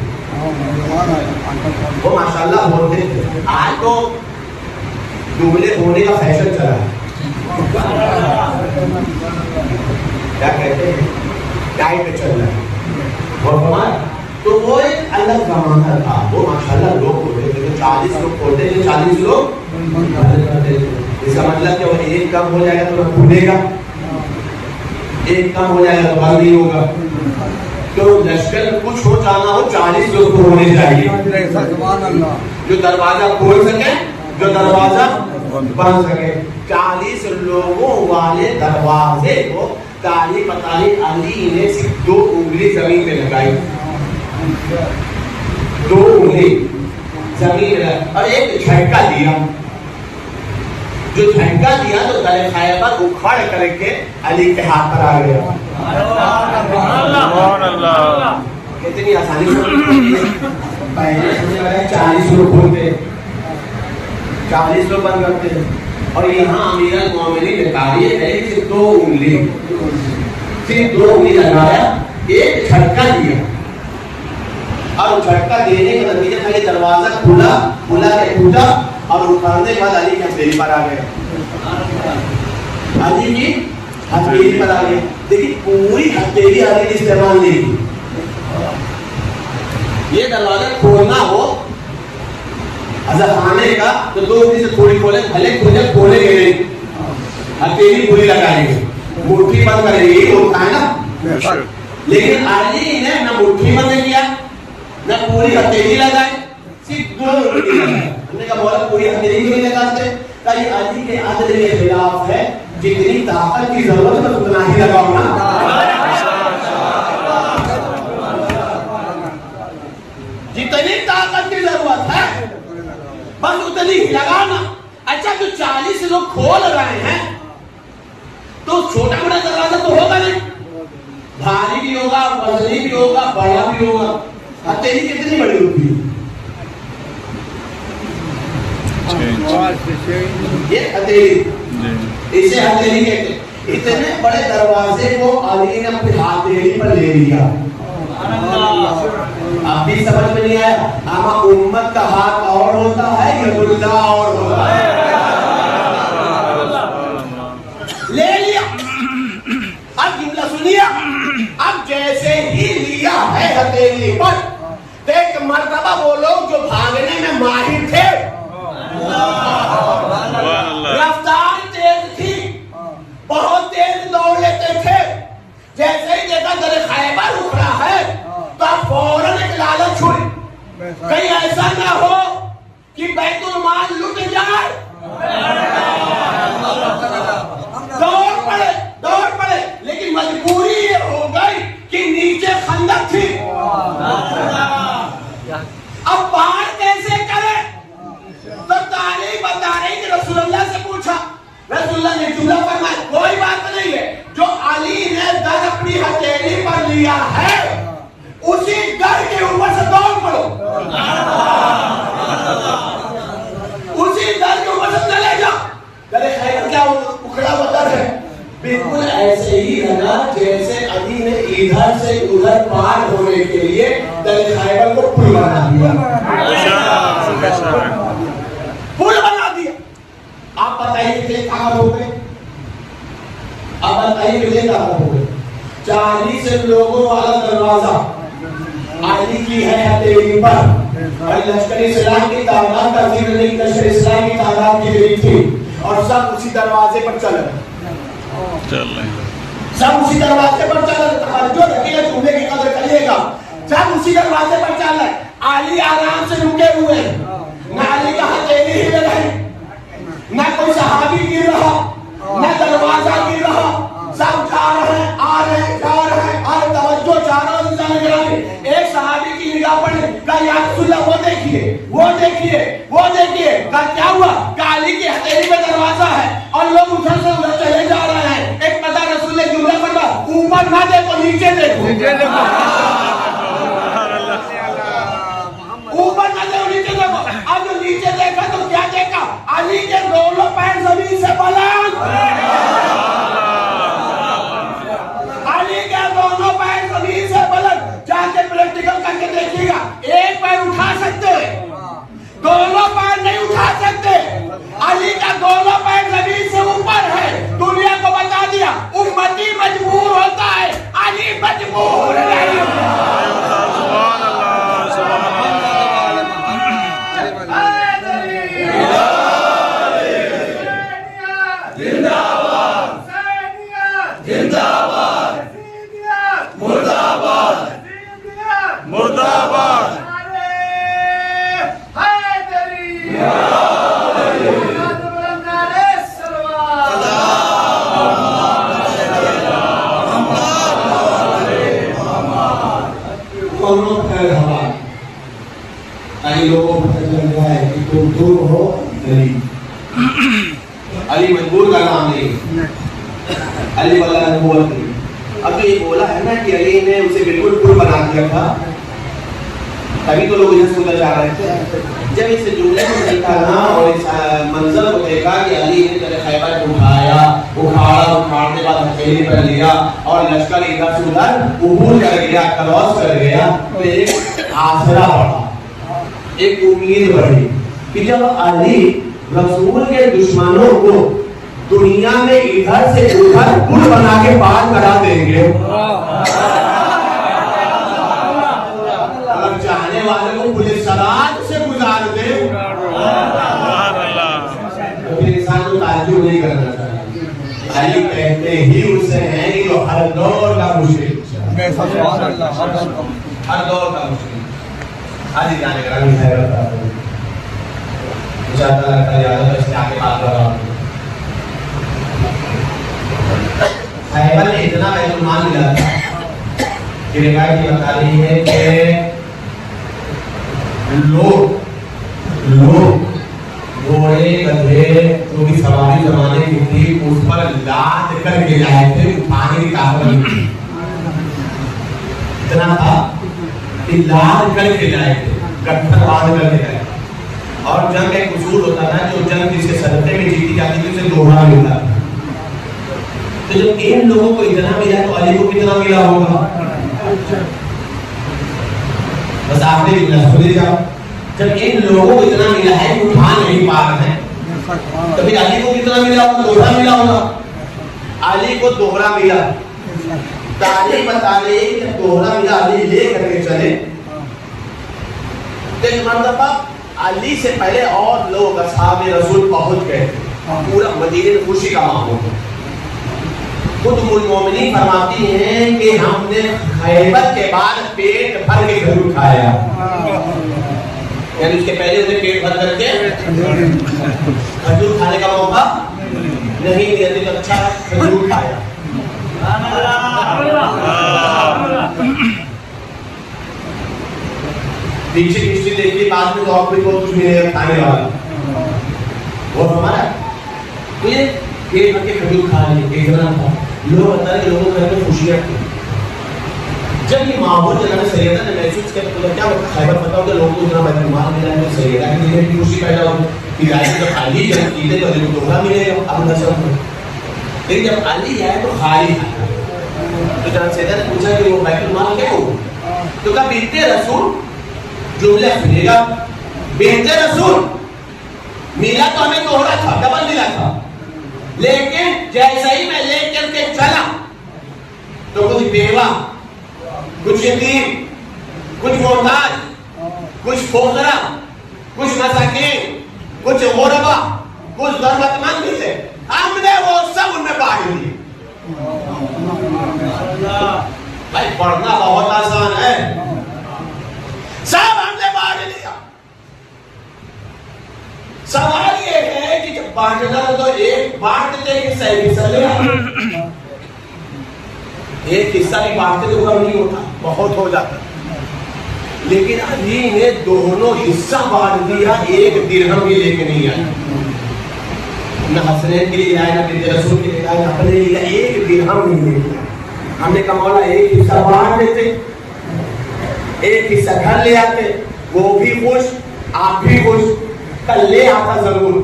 وہ ماشاءاللہ ہوتے تھے آج تو دبلے ہونے کا فیشن چلا ہے کیا کہتے ہیں ٹائٹ پہ چل رہا ہے اور ہمارا تو وہ ایک الگ زمانہ تھا وہ ماشاءاللہ لوگ ہوتے تھے 40 لوگ کھولتے تھے 40 لوگ اس کا مطلب کہ وہ ایک کم ہو جائے گا تو کھولے گا ایک کم ہو جائے گا تو بند نہیں ہوگا تو لشکر کچھ ہو جانا ہو 40 لوگ تو ہونے چاہیے جو دروازہ کھول سکے جو دروازہ بند سکے 40 لوگوں والے دروازے کو تالی بتالی علی نے صرف 2 انگلی زمین میں لگائی 2 انگلی زمین میں اور ایک جھٹکا دیا جو جھٹکا دیا تو گلے خیبر اکھاڑ کر کے علی کے ہاتھ پر آ گیا کتنی آسانی سے پہلے سمجھ رہے ہیں 40 لوگ کھولتے 40 لوگ بند کرتے اور یہاں امیر المومنین نے تعریف ہے کہ صرف 2 انگلی لگایا ایک جھٹکا دیا اور جھٹکا دینے کا نتیجہ تھا کہ دروازہ کھلا کے ٹوٹا اور اکھاڑنے کے بعد علی کی ہتھیلی پر آ گیا علی کی ہتھیلی پر آ گیا لیکن پوری ہتھیلی علی نے استعمال نہیں کی یہ دروازہ کھولنا ہو اذا خانے کا تو 2 انگلی سے تھوڑی کھولے بھلے کھولے گے نہیں ہتھیلی پوری لگائیں گے مٹھی بند کریں گے یہ ہوتا ہے نا لیکن علی نے نہ مٹھی بند کیا نہ پوری ہتھیلی لگائے صرف 2 انگلی لگائے ہم نے کہا مولا پوری ہتھیلی کیوں نہیں لگاتے کہ یہ علی کے عدل کے خلاف ہے جتنی طاقت کی ضرورت ہے اتنا ہی لگاؤ نا جتنی طاقت کی ضرورت ہے بس اتنی ہی لگانا اچھا تو 40 لوگ کھول رہے ہیں تو چھوٹا بڑا دروازہ تو ہوگا نہیں بھاری بھی ہوگا وزنی بھی ہوگا بڑا بھی ہوگا ہتھیلی کتنی بڑی ہوتی ہے یہ ہتھیلی اسے ہتھیلی کہتے ہیں اتنے بڑے دروازے کو علی نے اپنی ہتھیلی پر لے لیا اب بھی سمجھ میں نہیں آیا اما امت کا ہاتھ اور ہوتا ہے یا اللہ اور ہوتا ہے لے لیا اب جملہ سنیا اب جیسے ہی لیا ہے ہتھیلی پر ایک مرتبہ وہ لوگ جو بھاگنے میں ماہر تھے رفتار تیز تھی بہت تیز دوڑ لیتے تھے جیسے ہی دیکھا گلے خیبر اکھڑا ہے تو اب فوراً ایک لالچ چھوڑی کہیں ایسا نہ ہو کہ بیت المال لٹ جائے دوڑ پڑے لیکن مجبوری یہ ہو گئی کہ نیچے خندق تھی اب پار کیسے کرے تو تاریخ بتا رہی کہ رسول اللہ سے پوچھا رسول اللہ نے جملہ فرمایا کوئی بات نہیں ہے جو علی نے در اپنی ہتھیلی دیا ہے اسی گھر کے اوپر سے دوڑ پڑو، اسی گھر کے اوپر سے چلے جاؤ۔ گلے خیبر کیا اکھڑا ہوا در ہے، بالکل ایسے ہی لگا جیسے علی نے ادھر سے ادھر پار ہونے کے لیے گلے خیبر کو پل بنا دیا، پل بنا دیا۔ آپ بتائیے کہ کہاں ہو گئے، آپ بتائیے کہ کہاں ہو گئے۔ 40 لوگوں والا دروازہ علی کی ہے ہتھیلی پر، اور لشکر اسلام کی تعداد تقسیم نہیں، لشکر اسلام کی تعداد کی گئی تھی، اور سب اسی دروازے پر چل رہے، سب اسی دروازے پر چل رہے۔ توجہ رکھیے، جملے کی قدر کریے گا، سب اسی دروازے پر چل رہے۔ علی آرام سے رکے ہوئے، نہ علی کا ہتھیلی ہل رہی، نہ کوئی صحابی گر رہا، نہ دروازہ گر رہا، سب جا رہے ہیں، آ رہے ہیں، جا رہے ہیں۔ اور توجہ چاروں انسان گرامی، ایک صحابی کی نگاہ پڑے، کہا یا رسول اللہ وہ دیکھیے، وہ دیکھیے، وہ دیکھیے۔ کہا کیا ہوا؟ کہ علی کی ہتھیلی پہ دروازہ ہے اور لوگ ادھر سے ادھر چلے جا رہے ہیں۔ ایک پتہ رسول نے جملہ فرمایا، اوپر نہ دیکھو نیچے دیکھو، اوپر نہ دیکھو نیچے دیکھو۔ اب جو نیچے دیکھا تو کیا دیکھا؟ علی کے دونوں پیر زمین سے بلند، علی کے دونوں پیر زمین سے بلند۔ جا کے پریکٹیکل کر کے دیکھیے گا، ایک پیر اٹھا سکتے، دونوں پیر نہیں اٹھا سکتے۔ علی کا دونوں پیر زمین سے اوپر ہے۔ دنیا کو بتا دیا امتی مجبور ہوتا ہے، علی مجبور نہیں ہوتا۔ علی مجبور کا نام نہیں، علی والا نبوت نہیں۔ اب یہ بولا ہے نا کہ علی نے اسے بالکل پل بنا دیا تھا، تبھی تو لوگ ادھر سے ادھر جا رہے تھے۔ جب اس جملے کو دیکھا نا اور اس منظر کو دیکھا کہ علی نے گلے خیبر کو اٹھایا، اٹھاڑنے بعد ہتھیلی پر لیا اور لشکر ادھر سے ادھر عبور کر گیا، کراس کر گیا، تو ایک آسرا پڑا، ایک امید بڑھی کہ جب علی رسول کے دشمنوں کو دنیا میں ادھر سے ادھر پل بنا کے پار کرا دیں گے، اگر چاہنے والے کو پولیس سرات سے گزار دے تو پھر انسان کو تعجب نہیں کرنا چاہیے۔ علی کہتے ہی اسے ہیں کہ جو ہر دور کا مشرک، ہر دور کا مشرک۔ علی جانے کا بھی خیر ہوتا ہے، انشاءاللہ کا یاد ہے اس کے آگے بات کر رہا ہوں۔ خیبر نے اتنا بیت المال ملا تھا کہ روایت یہ بتا رہی ہے کہ لوگ گھوڑے گدھے جو بھی سواری زمانے کی تھی اس پر لاد کر کے جائے تھے، اٹھانے کی طاقت نہیں تھی، اتنا تھا کہ لاد کر کے جائے تھے، گٹھر باندھ کر کے جائے۔ اور جنگ ایک اصول ہوتا تھا، جو جنگ جس کے صدقے میں جیتی جاتی تھی اسے دوہرا ملتا تھا۔ تو جب ان لوگوں کو اتنا ملا تو علی کو کتنا ملا ہوگا؟ بس آخری جملہ سن جاؤ، جب ان لوگوں کو اتنا ملا ہے کہ اٹھا نہیں پا رہے ہیں تو پھر علی کو کتنا ملا ہوگا؟ دوہرا ملا ہوگا۔ علی کو دوہرا ملا، تاریخ بتا رہی ہے کہ دوہرا ملا علی لے کر کے چلے تو ایک مرتبہ علی سے پہلے اور لوگ اصحاب رسول پہنچ گئے، پورا مدینے میں خوشی کا ماحول۔ خود ام المومنین فرماتی ہیں کہ ہم نے خیبر کے بعد پیٹ بھر کے کھجور کھایا، یعنی اس کے پہلے انہیں پیٹ بھر کر کے کھجور کھانے کا موقع نہیں دیا، تو اچھا کھجور کھایا۔ پیچھے ہسٹری دیکھیے، بعد میں تو آپ کو کچھ ملے گا کھانے والا وہ ہمارا، تو یہ پیٹ بھر کے کھجور کھا لیے، اتنا تھا۔ لوگ بتا رہے لوگوں کے گھر میں خوشیاں تھیں، جب یہ ماحول جناب سیدہ نے محسوس کیا تو کیا خیبر فتح ہوگا لوگوں کو جناب بیت المال ملا ہے سیدہ کی دل میں خوشی پیدا ہوگی کہ رائے جب خالی جب عیدیں تو علی کو دوہرا ملے گا اب نصر میں لیکن جب علی آئے تو خالی تو جناب سیدہ نے پوچھا کہ وہ بیت المال کیا ہوگا تو کہا بنت رسول جملہ سنیے گا بنت رسول ملا تو ہمیں دوہرا تھا ڈبل ملا تھا لیکن جیسے ہی میں لے کر کے چلا تو کچھ بیوہ کچھ یتیم کچھ محتاج کچھ فقراء کچھ مساکین کچھ غربا کچھ ضرورت مند بھی تھے ہم نے وہ سب ان میں بانٹ دیے بھائی پڑھنا بہت آسان ہے سب ہم نے بانٹ لیا سوال یہ ہے کہ جب بانٹنا تو ایک بانٹتے کہ صحیح حصہ ایک حصہ بھی بانٹتے تو کم نہیں ہوتا بہت ہو جاتا لیکن علی نے دونوں حصہ بانٹ دیا ایک درہم بھی لے کے نہیں آیا نہ حسنین کے لیے آیا نہ بنت رسول کے لیے آیا اپنے لیے ایک درہم نہیں لے کے ہم نے کہا مولا ایک حصہ بانٹ دیتے ایک حصہ گھر لے آتے وہ بھی خوش آپ بھی خوش کل لے آتا ضرور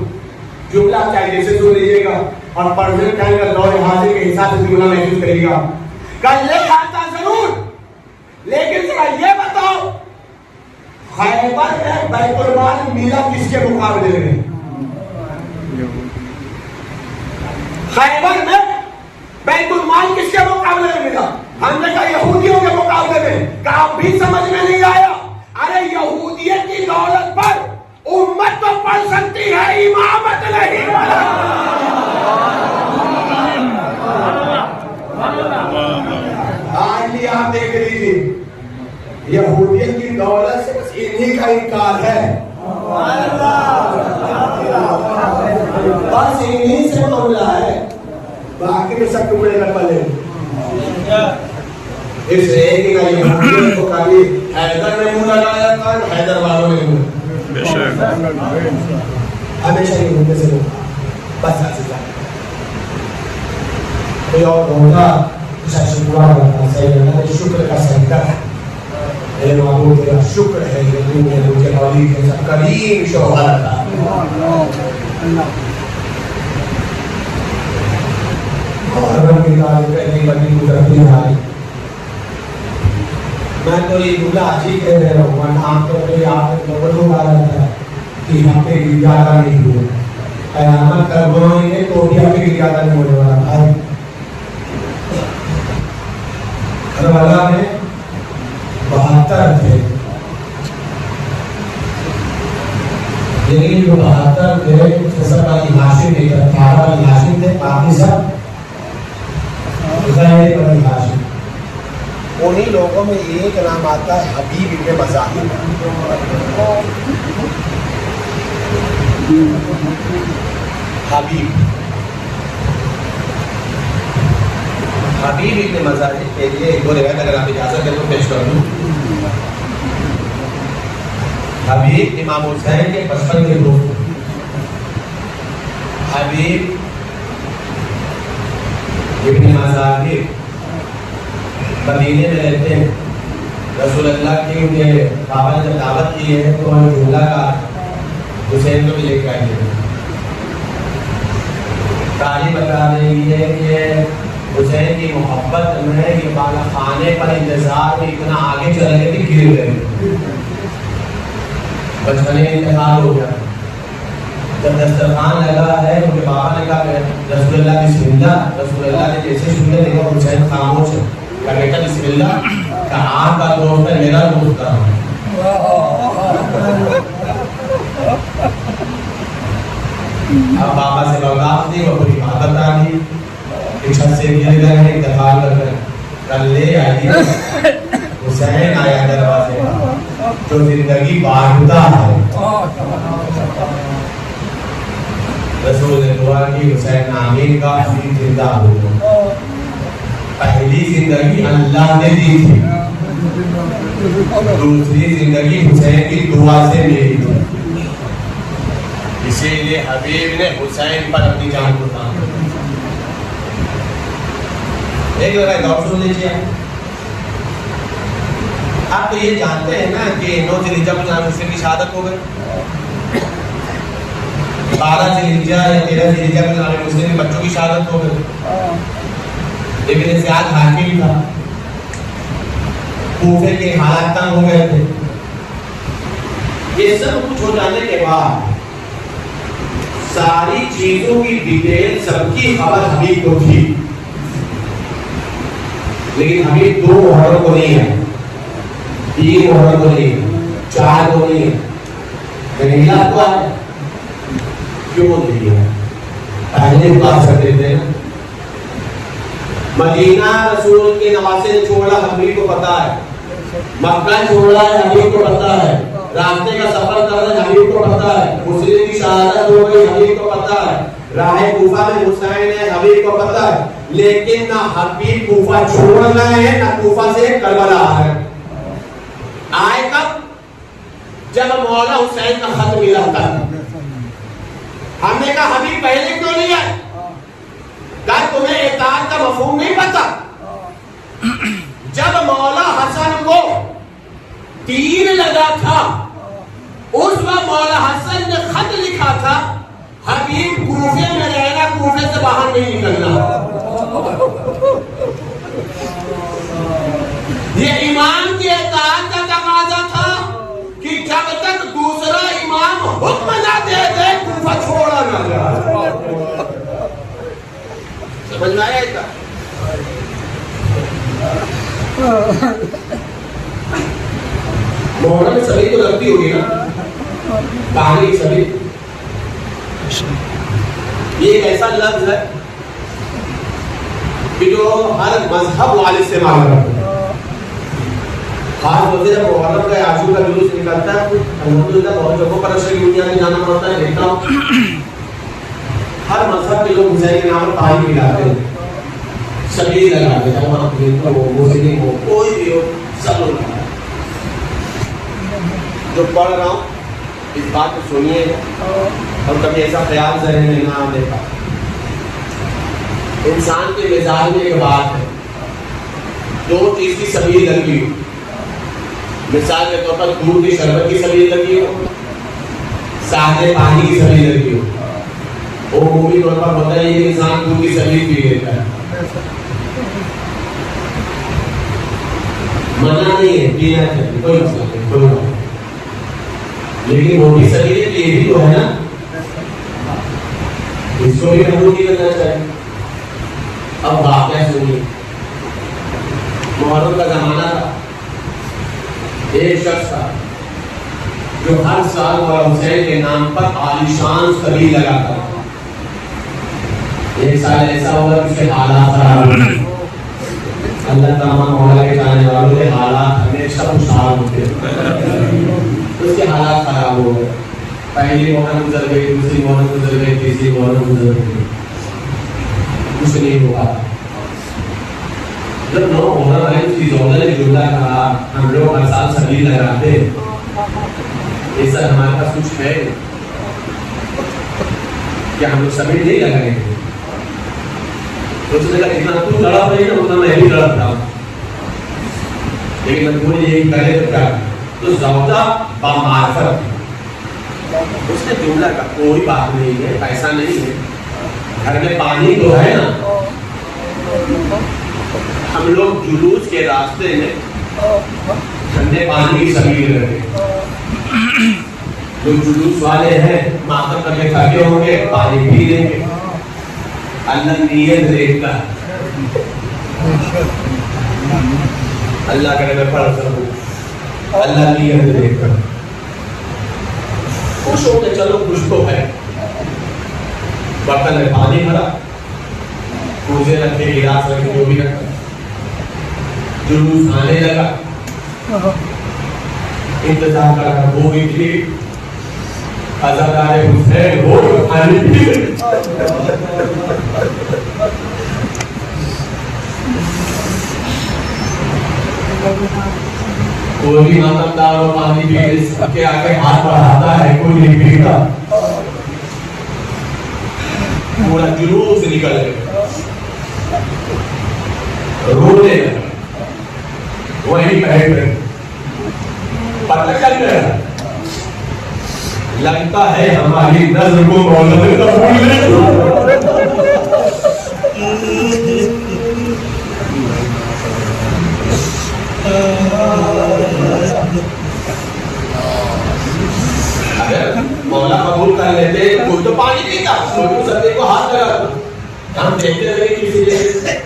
جملہ چاہیے جیسے سن لیجیے گا اور پرزنٹ ٹائم کا دور حاضر کے حساب سے جملہ محسوس کرے گا کل لے آتا ضرور لیکن ذرا یہ بتاؤ خیبر میں بیت المال ملا کس کے مقابلے میں خیبر میں بیت المال کس کے مقابلے میں ملا ہم نے کہا یہودیوں کے مقابلے میں کہا بھی سمجھ میں نہیں آیا ارے یہودیت کی دولت پر امت تو پڑھ سکتی ہے امامت نہیں آج بھی آپ دیکھ لیجیے یہودیت کی دولت سے بس انہی کا انکار ہے بس انہی سے معاملہ ہے باقی میں سب ٹکڑے کر پلے اس ایک کا یہودیت کو کبھی حیدر نے منہ لگایا تھا حیدر والوں نے منہ ہمیشہ یہ ہوتے سے بس آج سے کوئی اور ہوتا اسے شکرہ کرتا سیدنا نے شکر کا سجدہ ہے اے معبود تیرا شکر ہے کہ تو نے مجھے اولیت کے سب کریم شوہر عطا اور رب کی تعلیم پہلی بڑی گزرتی آئی میں تو یہ جملہ آج ہی کہہ رہا ہوں میں عام طور پہ آپ کو بڑھوں آ رہا تھا کہ ہفتے کی زیادہ نہیں ہوئے قیامت کر گناہیں گے تو بھی ہفتے کی زیادہ نہیں ہونے والا بھائی کربلا میں 72 تھے لیکن جو 72 تھے سب علی ہاشم تھے 18 علی ہاشم تھے باقی سب غیر علی ہاشم انہی لوگوں میں ایک نام آتا ہے حبیب ابن مزاحم حبیب ابن مزاحم کے لیے ایک دو روایت اگر آپ اجازت ہے تو پیش کر دوں حبیب امام حسین کے بچپن کے دوست حبیب ابن مزاحم مدینے میں رہتے ہیں رسول اللہ کی ان کے بابا نے جب دعوت کی ہے تو انہوں نے جملہ کا حسین کو بھی لے کے آئے تاریخ بتا رہی ہے کہ حسین کی محبت میں یہ بالا خانے پر انتظار میں اتنا آگے چل گئے کہ گر گئے بچپنے انتقال ہو گیا جب دسترخوان لگا ہے ان کے بابا نے کہا رسول اللہ بسم اللہ رسول اللہ نے جیسے سننے دیکھا حسین خاموش ہے کہ بیٹا بسم اللہ کہ آپ کا دوست ہے میرا دوست ہے اب بابا سے بغاوت دی وہ پوری بات بتا دی کہ چھت سے گر گئے ہیں انتقال کر گئے کل لے آئی حسین آیا دروازے جو زندگی بانٹتا ہے رسول نے دعا کی حسین آمین کا حبیب زندہ ہو پہلی زندگی اللہ نے دی تھی دوسری زندگی حسین کی دعا سے ملی تھی اسی لیے حبیب نے حسین پر اپنی جان قربان کر دی ایک جگہ غور سن لیجیے آپ تو یہ جانتے ہیں نا کہ 9 ذوالحجہ کو جناب حسین کی شہادت ہو گئی، 12 ذوالحجہ یا 13 ذوالحجہ کو جناب حسین کے بچوں کی شہادت ہو گئی، لیکن زیاد حاکم تھا، کوفے کے حالات تنگ ہو گئے تھے. یہ سب کچھ ہو جانے کے بعد ساری چیزوں کی ڈیٹیل سب کی خبر حبیب کو تھی، لیکن حبیب 2 محرم کو نہیں ہے، 3 محرم کو نہیں ہے، 4 کو نہیں ہے، مہینہ کو ہے. کیوں نہیں ہے؟ پہلے بتا سکتے تھے. مدینہ رسول کے نواسے نے چھوڑا، حبیب کو پتا ہے. مکہ چھوڑا ہے، حبیب کو پتا ہے. راستے کا سفر کر رہے حبیب کو پتا ہے. مسلم کی شہادت ہو گئی، حبیب کو پتا ہے. راہ کوفہ میں حسین ہے، حبیب کو پتا ہے. لیکن نہ حبیب کوفہ چھوڑ رہے ہیں، نہ کوفہ سے کربلا ہے. آئے کب؟ جب مولا حسین کا خط ملا تھا. ہم نے کہا حبیب پہلے کیوں نہیں ہے؟ کہا تمہیں اطاعت کا مفہوم نہیں پتا. جب مولا حسن کو تیر لگا تھا اس وقت مولا حسن نے خط لکھا تھا حبیب کوفے میں رہنا، کوفے سے باہر نہیں نکلنا. یہ امام کی اطاعت کا تقاضا تھا کہ جب تک دوسرا امام حکم نہ دے دے کوفہ چھوڑا نہ جائے. سمجھ میں آیا کیا؟ محرم میں سبھی تو لگتی ہوگی نا کہانی. سبھی یہ ایک ایسا لفظ ہے کہ جو ہر مذہب والے استعمال کرتے ہیں. خاص طور سے جب محرم کا عاشور کا جلوس نکلتا ہے، الحمدللہ بہت جگہوں پر اشرف دنیا میں جانا پڑتا ہے. دیکھتا ہوں ہر مذہب کے لوگ حسین کے نام پر پانی پلاتے ہیں، سبھی لگاتے ہیں، مسلم ہو کوئی بھی ہو سب لوگ لگاتے ہیں. جو پڑھ رہا ہوں اس بات کو سنیے اور کبھی ایسا خیال ذہن میں نہ آنے کا. انسان کے مزاج میں ایک بات ہے، 2 چیز کی سبیل لگی ہو. مثال کے طور پر دودھ کی شربت کی سبیل لگی ہو، سادے پانی کی سبیل لگی ہو. وہ عمومی طور پر ہوتا ہے یہ انسان دودھ کی سبیل پی لیتا ہے. منع نہیں ہے، پینا چاہیے، کوئی مسئلہ نہیں، کوئی بات نہیں. لیکن وہ بھی سبیل یہ بھی تو ہے نا، اس کو بھی قبول نہیں کرنا چاہیے. اب واقعہ سنیے. محرم کا زمانہ تھا، ایک شخص تھا جو ہر سال مولا حسین کے نام پر عالیشان سبیل لگاتا تھا. ایک سال ایسا ہوگا کہ اس کے حالات خراب ہوئے. اللہ تعالیٰ مولا کے جانے والوں کے حالات ہمیشہ خوشحال ہوتے ہیں. اس کے حالات خراب ہو گئے. پہلی محرم گزر گئی، دوسری محرم گزر گئی، تیسری محرم گزر گئی، کچھ نہیں ہوا. جب 9 محرم آئی اس کی زولہ نے جملہ کہا ہم لوگ ہر سال سبیل لگاتے ہیں، اس سال ہمارے پاس کچھ ہے کیا ہم لوگ سبیل نہیں لگائیں گے؟ اس نے کہا اتنا تو تڑپ رہی نا اتنا میں بھی تڑپ رہا ہوں، لیکن مجبوری یہی کرے تو کیا. تو زوجہ بامعرفت اس نے جملہ کا کوئی بات نہیں ہے، پیسہ نہیں ہے، گھر میں پانی تو ہے نا. ہم لوگ جلوس کے راستے میں ٹھنڈے پانی کی سبیل رکھے. جو جلوس والے ہیں ماتم کر کے تھکے ہوں گے، پانی پی لیں گے. اللہ نیت دیکھتا ہے. اللہ کرے میں پڑھ سکوں. اللہ نیت دیکھتا ہے. خوش ہو کے چلو، خوش تو ہے. برتن میں پانی بھرا، کوزے رکھے، گلاس رکھے، جو بھی رکھا. جلوس آنے لگا، انتظار کر رہا. وہ بھی تھی عزادار حسین، وہ پانی پی گئے. کوئی بھی ماتمدار ہو پانی پی کے آگے ہاتھ بڑھاتا ہے، کوئی نہیں پیتا. پورا جلوس نکل گیا، رونے لگا. وہی بیٹھ گئے. پتہ چل گیا لگتا ہے ہماری نظر کو مولا نے قبول نہیں اگر مولا قبول کر لیتے کوئی تو پانی پیتا کوئی تو سبے کو ہاتھ لگاتا ہم دیکھتے رہے کسی جیسے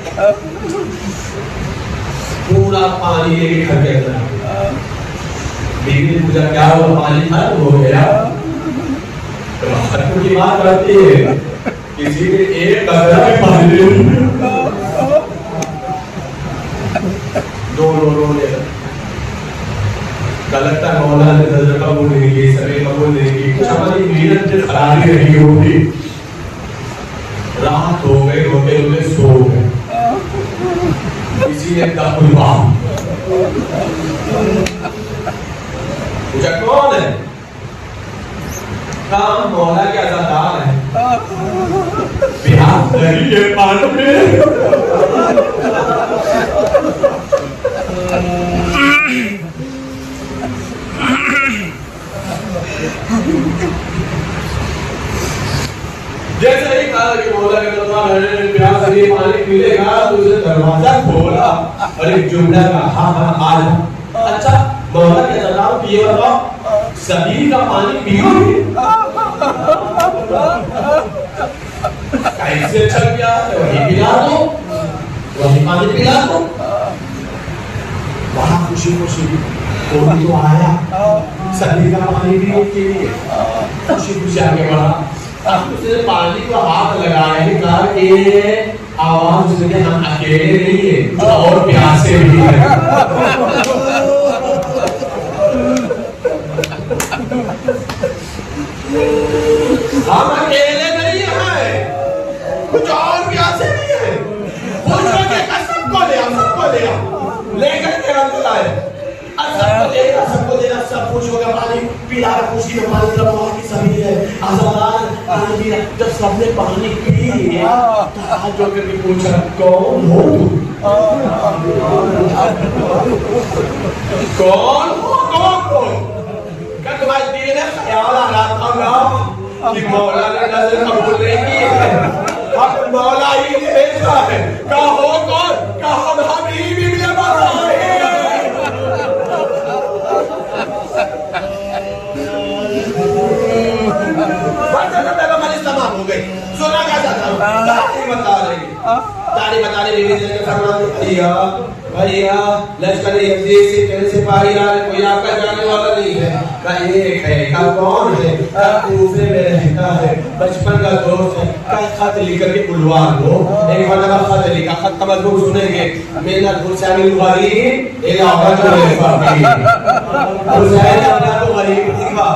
پورا پانی لے کے گھر کے اندر بیوی نے پوچھا کیا ہوا پانی ختم ہو گیا تو ختم کی بات کرتی ہے کسی نے ایک قطرہ بھی پانی لے دو لے لگتا ہے مولا نے نظر قبول نہیں کی سبھی قبول نہیں کی کچھ ہماری محنت سے خرابی رہی ہوگی رات ہو گئے روتے روتے سو گئے کسی نے دخلوا پوچھا کون ہے کام مولا کے عزادار ہے بیاس نہیں ہے پانڈ میں جیسے ہی کہا کہ مولا کے عزادار ہے بیاس نہیں پانی پیلے گا تو اسے دروازہ کھولا اور ایک جملہ کہا ہاں آج اچھا مولا کے عزادار پیے بتاؤ سبھی کا پانی پیو گے کیسے چل گیا وہی پلا دو وہی پانی پلا دو وہاں خوشی خوشی کوئی تو آیا سبھی کا پانی پینے کے لیے خوشی خوشی آگے بڑھا اب اس نے پانی کو ہاتھ لگایا ہی کہا کہ آواز اس نے ہم اکیلے نہیں ہیں اور پیاسے بھی ہیں ہم اکیلے نہیں ہیں کچھ اور پیاسے بھی ہیں خوش ہو کے سب کو لے کر کے اندر آئے سب کو دینا سب خوش ہو گیا پانی پیلا خوشی میں پانی طرف وہاں کی سبھی ہے آزادار پانی پیا جب سب نے پانی پی لیا تو ہاتھ جو کر کے پوچھا کون ہو کیا تمہارے دل میں خیال آ رہا تھا کہ مولا نے نظر قبول نہیں کی ہے اب مولا ہی نے بھیجا ہے کہو کون کہو ہم ہی بھی ملے بتائے تمام ہو گئی سنا کیا چاہتا ہوں تاریخ بتا رہے بھائیا لشکر یزید سے پہلے سپاہی آ رہے کوئی آپ کا جانے والا نہیں ہے کہا ایک ہے کہا کون ہے کہا کوفے میں رہتا ہے بچپن کا دوست ہے کہا خط لکھ کر کے بلوا لو ایک مرتبہ خط لکھا خط کا مضمون سنیں گے محنت حسین الغریب علاقہ جو ہے فقیر حسین اپنا کو غریب لکھا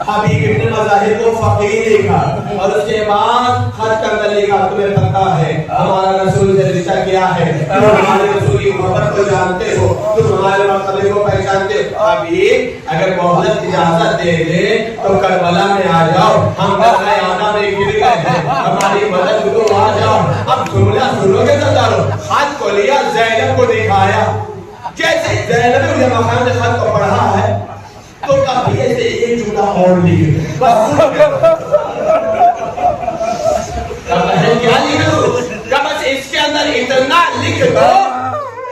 حبیب ابن مظاہر کو فقیر لکھا اور اس کے بعد خط کا اندر لکھا تمہیں پتہ ہے ہمارا رسول سے رشتہ کیا ہے تم ہمارے رسول کی محبت کو جانتے ہو تم ہمارے مرتبے کو پہچانتے ہو حبیب اگر مہلت اجازت دے دے تو کربلا میں آ جاؤ ہم کربلا آدھا میں گر گئے ہیں ہماری مدد کو آ جاؤ اب جملہ سنو گے سردارو خط کو لیا زینب کو دکھایا جیسے زینب نے مقام نے خط کو پڑھا ہے تو کافی ایسے ایک جملہ اور لکھ کیا لکھ دو بس اس کے اندر اتنا لکھ دو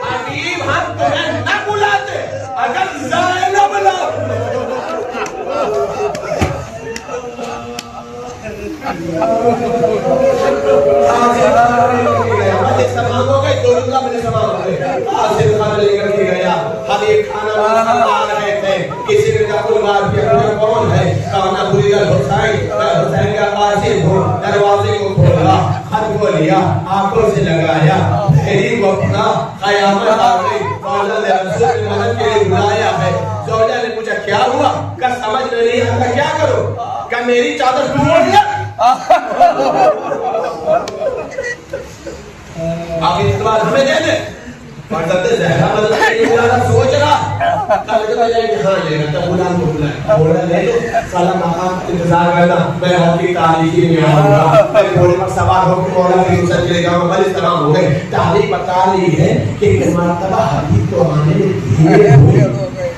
حبیب ہم تمہیں نہ بلاتے اگر زینب نہ سامان ہو گئے دو جملہ میرے سامان ہو گئے حاصل خان لے کر کے گیا حبیب کھانا آ رہے تھے کسی نے کہا کوئی بات کیا کون ہے کہا بری گل حسین حسین کا قاسم ہو دروازے کو کھولا خط کو لیا آنکھوں سے لگایا پھیری کو اپنا قیامت آ گئی مولا نے رسول کی مدد کے لیے بلایا ہے زوجہ نے پوچھا کیا ہوا کہ سمجھ نہیں آتا کیا کرو کہ میری چادر ڈھونڈ لیا آپ اعتبار ہمیں دے دیں فرزند زہرا مدد کے لیے بلانا سوچ رہا کل جب جائے کہ ہاں لے گا غلام کو بلائے بولا لے لو سالہ مقام انتظار کرنا میں آپ کی تاریخی میں آؤں گا میں گھوڑے پر سوار ہو کے مولا کی نصرت کے لے جاؤں گا بل تمام ہو گئے تاریخ بتا رہی ہے کہ ایک مرتبہ حبیب کو آنے میں دھیرے ہوئے